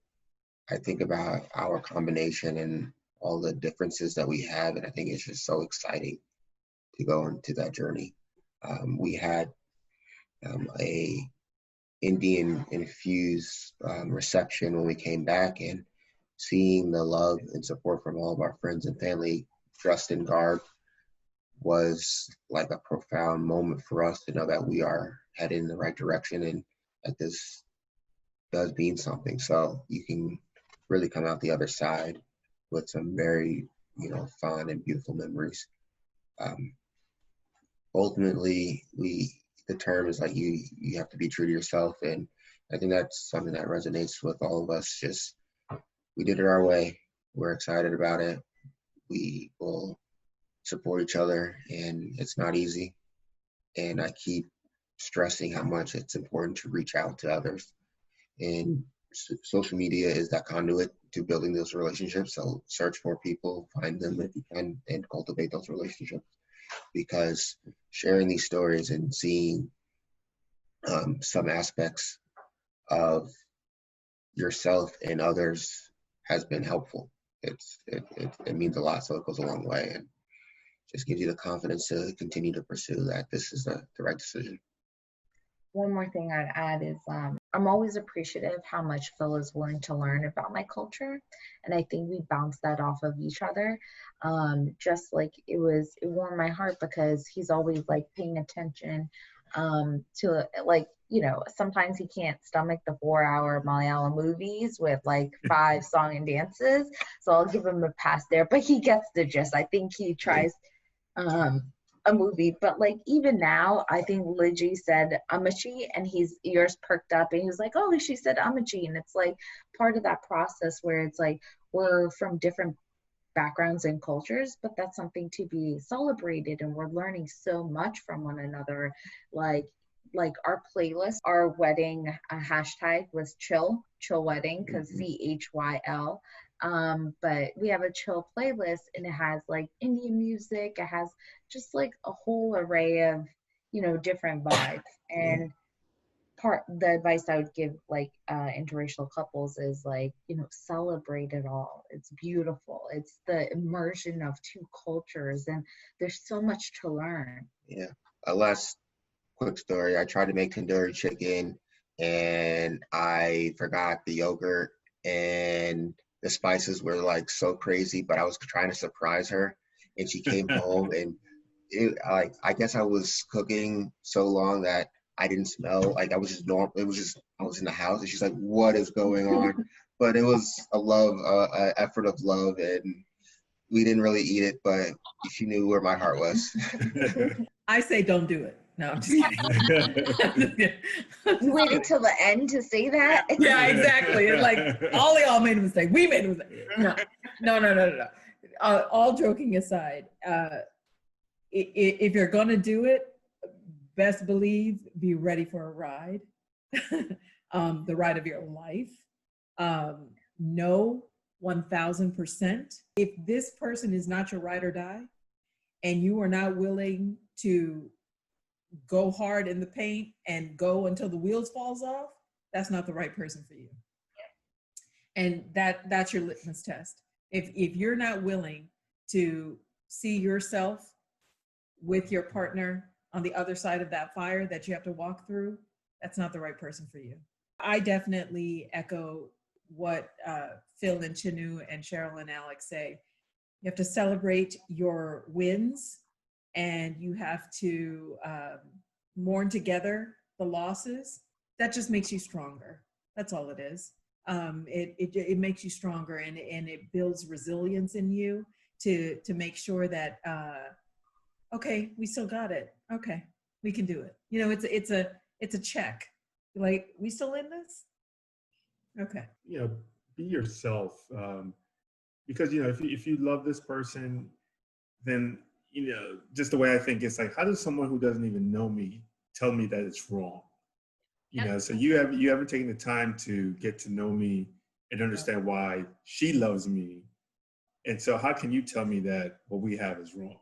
think about our combination and all the differences that we have, and I think it's just so exciting to go into that journey. We had a Indian infused reception when we came back, and seeing the love and support from all of our friends and family dressed in garb was like a profound moment for us to know that we are headed in the right direction, and that this does mean something. So you can really come out the other side with some very, you know, fun and beautiful memories. Ultimately, the term is like you have to be true to yourself, and I think that's something that resonates with all of us. Just, we did it our way. We're excited about it. We will support each other, and it's not easy. And I keep stressing how much it's important to reach out to others. And social media is that conduit to building those relationships. So search for people, find them if you can, and cultivate those relationships. Because sharing these stories and seeing some aspects of yourself and others has been helpful. It means a lot, so it goes a long way, and just gives you the confidence to continue to pursue that this is the right decision. One more thing I'd add is I'm always appreciative how much Phyl is willing to learn about my culture, and I think we bounce that off of each other. Just like it warmed my heart, because he's always like paying attention to, like, you know, sometimes he can't stomach the 4-hour Malayalam movies with like 5 song and dances, so I'll give him a pass there, but he gets the gist. I think he tries a movie, but like even now, I think Lijy said Amachi, and his ears perked up, and he was like, oh, she said Amachi. And it's like part of that process where it's like we're from different backgrounds and cultures, but that's something to be celebrated, and we're learning so much from one another. Like our playlist, our wedding hashtag was chill wedding, because CHYL. But we have a chill playlist, and it has like Indian music. It has just like a whole array of, you know, different vibes. And the advice I would give like interracial couples is like, you know, celebrate it all. It's beautiful. It's the immersion of 2 cultures, and there's so much to learn. Yeah. A last quick story. I tried to make tandoori chicken, and I forgot the yogurt, and the spices were like so crazy, but I was trying to surprise her, and she came home, and I guess I was cooking so long that I didn't smell. Like I was just normal. It was just, I was in the house, and she's like, what is going on? But it was a effort of love, and we didn't really eat it, but she knew where my heart was. I say don't do it. No, I'm just kidding. You waited till the end to say that? Yeah, exactly. It's like all y'all made a mistake. We made a mistake. No. All joking aside, if you're gonna do it, best believe, be ready for a ride, the ride of your life. Know 1000%. If this person is not your ride or die, and you are not willing to go hard in the paint and go until the wheels falls off, that's not the right person for you. And that's your litmus test. If you're not willing to see yourself with your partner on the other side of that fire that you have to walk through, that's not the right person for you. I definitely echo what Phyl and Chinnu and Sheryl and Alex say. You have to celebrate your wins, and you have to mourn together the losses. That just makes you stronger. That's all it is. It makes you stronger, and it builds resilience in you to make sure that okay, we still got it. Okay, we can do it. You know, it's a check. Like, we still in this? Okay. You know, be yourself. Because, you know, if you love this person, then, you know, just the way I think, it's like, how does someone who doesn't even know me tell me that it's wrong? You know, so you haven't taken the time to get to know me and understand why she loves me. And so how can you tell me that what we have is wrong?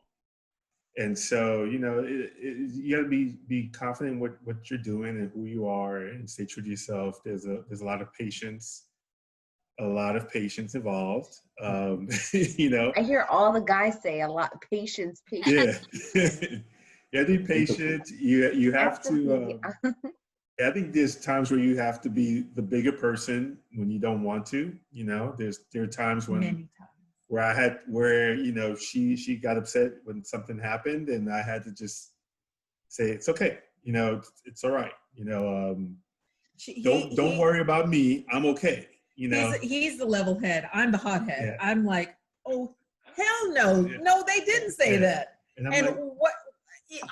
And so, you know, you got to be confident in what you're doing and who you are, and stay true to yourself. There's a lot of patience. A lot of patience involved. You know, I hear all the guys say a lot. Patience. yeah. You have to be patient. You have to. I think there's times where you have to be the bigger person when you don't want to. You know, there are times when where you know she got upset when something happened, and I had to just say it's okay. You know, it's all right. You know, don't worry about me. I'm okay. You know, he's the level head. I'm the hot head. Yeah. I'm like, oh, hell no. Yeah. No, they didn't say that. And And like, what?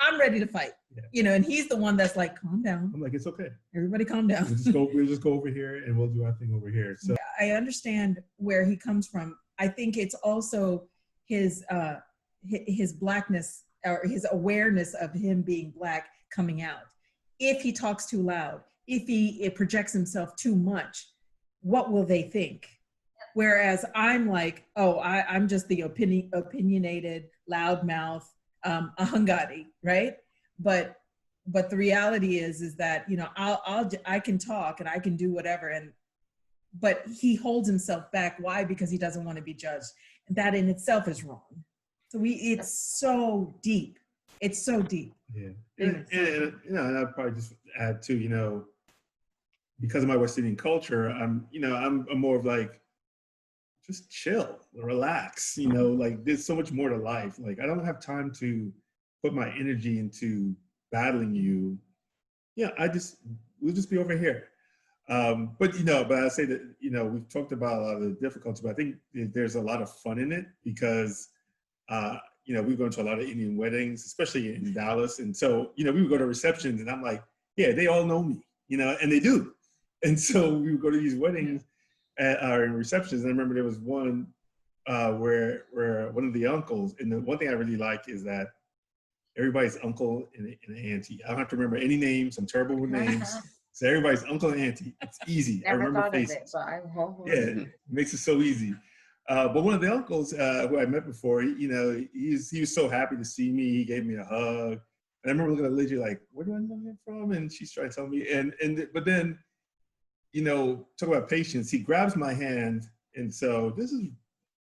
I'm ready to fight. Yeah. You know, and he's the one that's like, calm down. I'm like, it's okay. Everybody calm down. We'll just go over here and we'll do our thing over here. So I understand where he comes from. I think it's also his blackness, or his awareness of him being Black coming out. If he talks too loud, if he projects himself too much, what will they think? Whereas I'm like, oh, I'm just the opinionated, loudmouth, a hungary, right? But the reality is that, you know, I can talk and I can do whatever, but he holds himself back. Why? Because he doesn't want to be judged. That in itself is wrong. So it's so deep. It's so deep. Yeah, and you know, and I'd probably just add too, you know, because of my West Indian culture, I'm more of like, just chill, relax, you know, like there's so much more to life. Like I don't have time to put my energy into battling you. Yeah, we'll just be over here. But I say that, you know, we've talked about a lot of the difficulties, but I think there's a lot of fun in it because, you know, we go to a lot of Indian weddings, especially in Dallas. And so, you know, we would go to receptions and I'm like, yeah, they all know me, you know, and they do. And so we would go to these weddings in receptions. And I remember there was one where one of the uncles, and the one thing I really like is that everybody's uncle and auntie. I don't have to remember any names. I'm terrible with names. So everybody's uncle and auntie. It's easy. I remember faces. Yeah, it makes it so easy. But one of the uncles who I met before, you know, he was so happy to see me. He gave me a hug. And I remember looking at Lijy like, where do I know him from? And she's trying to tell me. But then, you know, talk about patience. He grabs my hand. And so this is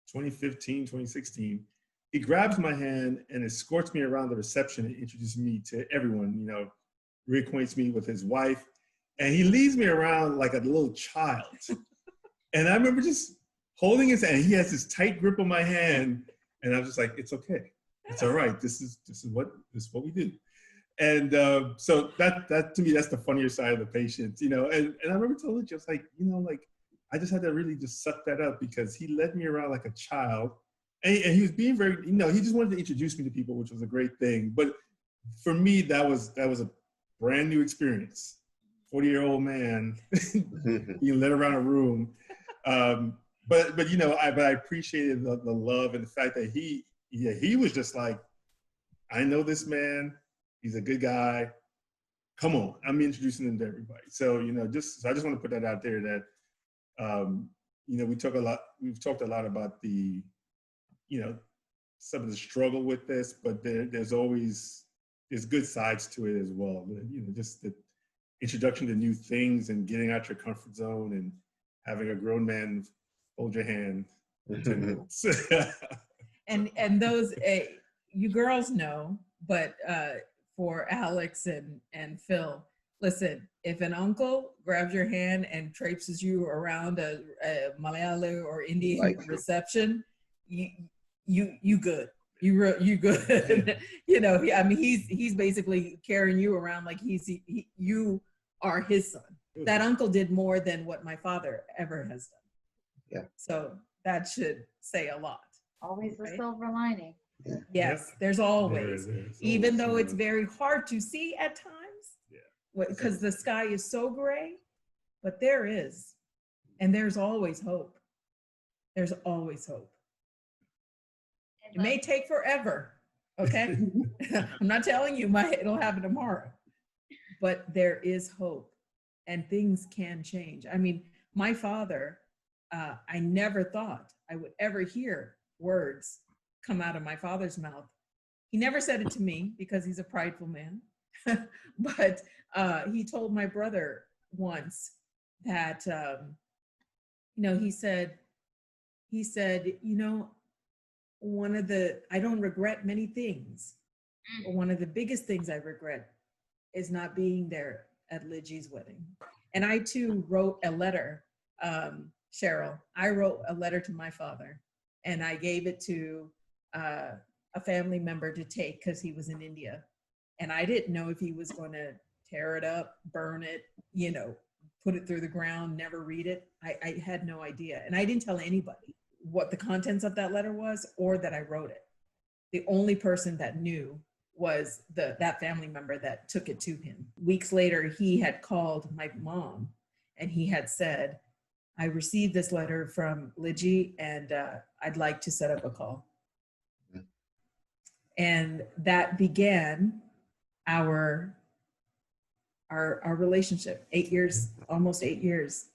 2015, 2016. He grabs my hand and escorts me around the reception and introduces me to everyone, you know, reacquaints me with his wife. And he leads me around like a little child. And I remember just holding his hand. He has this tight grip on my hand. And I was just like, it's okay. It's all right. This is what we do. And so that to me, that's the funnier side of the patience, you know. And I remember telling him, just like, you know, like I just had to really just suck that up because he led me around like a child. And he was being very, you know, he just wanted to introduce me to people, which was a great thing. But for me, that was a brand new experience. 40-year-old man being led around a room. But you know, I appreciated the love and the fact that he was just like, I know this man. He's a good guy. Come on, I'm introducing him to everybody. So, you know, I just want to put that out there that, you know, we've talked a lot about the, you know, some of the struggle with this, but there's good sides to it as well. You know, just the introduction to new things and getting out your comfort zone and having a grown man hold your hand for 10 minutes. And those, you girls know, but for Alex and Phyl, Listen, if an uncle grabs your hand and traipses you around a Malayali or Indian Like, reception, you good. You good. You know, I mean, he's basically carrying you around like you are his son. That uncle did more than what my father ever has done. Yeah. So that should say a lot. Always the Right? silver lining. Yes, there's always, There's even always though it's some- very hard to see at times, Yeah. because the sky is so gray, but there is, and there's always hope. There's always hope. It may take forever, okay? I'm not telling you it'll happen tomorrow, but there is hope and things can change. I mean, my father, I never thought I would ever hear words come out of my father's mouth. He never said it to me because he's a prideful man, but he told my brother once that, you know, he said, you know, I don't regret many things, but one of the biggest things I regret is not being there at Lijy's wedding. And I too wrote a letter, Sheryl, I wrote a letter to my father and I gave it to a family member to take because he was in India. And I didn't know if he was going to tear it up, burn it, you know, put it through the ground, never read it. I had no idea. And I didn't tell anybody what the contents of that letter was or that I wrote it. The only person that knew was that family member that took it to him. Weeks later, he had called my mom and he had said, I received this letter from Lijy and I'd like to set up a call. And that began our relationship, 8 years, almost 8 years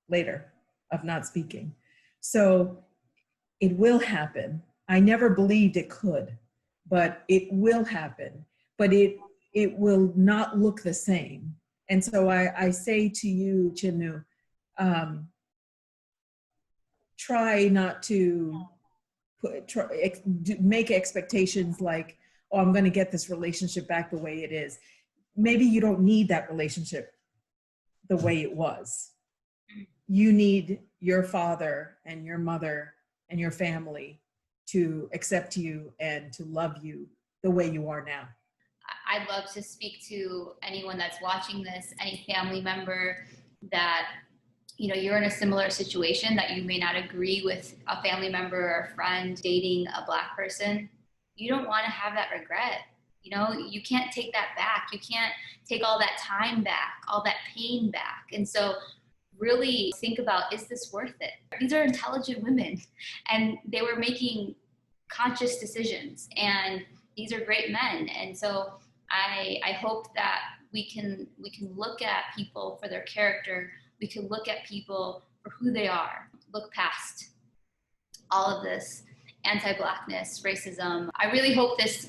later of not speaking. So it will happen. I never believed it could, but it will happen, but it will not look the same. And so I say to you, Chinnu, try not to make expectations like, oh, I'm going to get this relationship back the way it is. Maybe you don't need that relationship the way it was. You need your father and your mother and your family to accept you and to love you the way you are now. I'd love to speak to anyone that's watching this, any family member that, you know, you're in a similar situation that you may not agree with a family member or a friend dating a Black person. You don't want to have that regret. You know, you can't take that back. You can't take all that time back, all that pain back. And so really think about, is this worth it? These are intelligent women and they were making conscious decisions, and these are great men. And so I hope that we can look at people for their character. We can look at people for who they are, look past all of this anti-Blackness, racism. I really hope this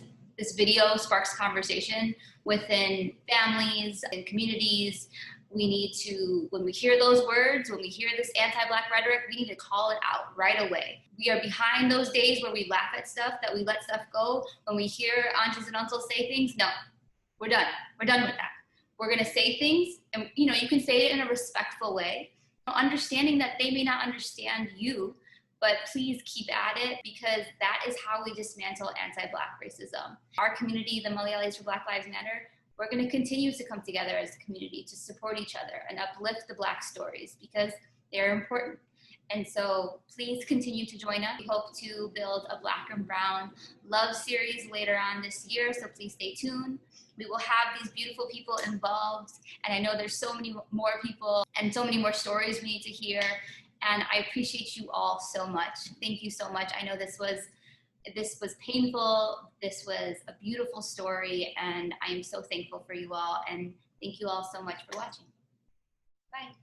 video sparks conversation within families and communities. We need to, when we hear those words, when we hear this anti-Black rhetoric, we need to call it out right away. We are behind those days where we laugh at stuff, that we let stuff go. When we hear aunties and uncles say things, no, we're done. We're done with that. We're gonna say things, and you know, you can say it in a respectful way, understanding that they may not understand you, but please keep at it, because that is how we dismantle anti-Black racism. Our community, the Malayalis for Black Lives Matter, we're going to continue to come together as a community to support each other and uplift the Black stories because they're important. And so please continue to join us. We hope to build a Black and Brown love series later on this year, so please stay tuned. We will have these beautiful people involved, and I know there's so many more people and so many more stories we need to hear. And I appreciate you all so much. Thank you so much. I know this was painful. This was a beautiful story, and I am so thankful for you all. And thank you all so much for watching. Bye.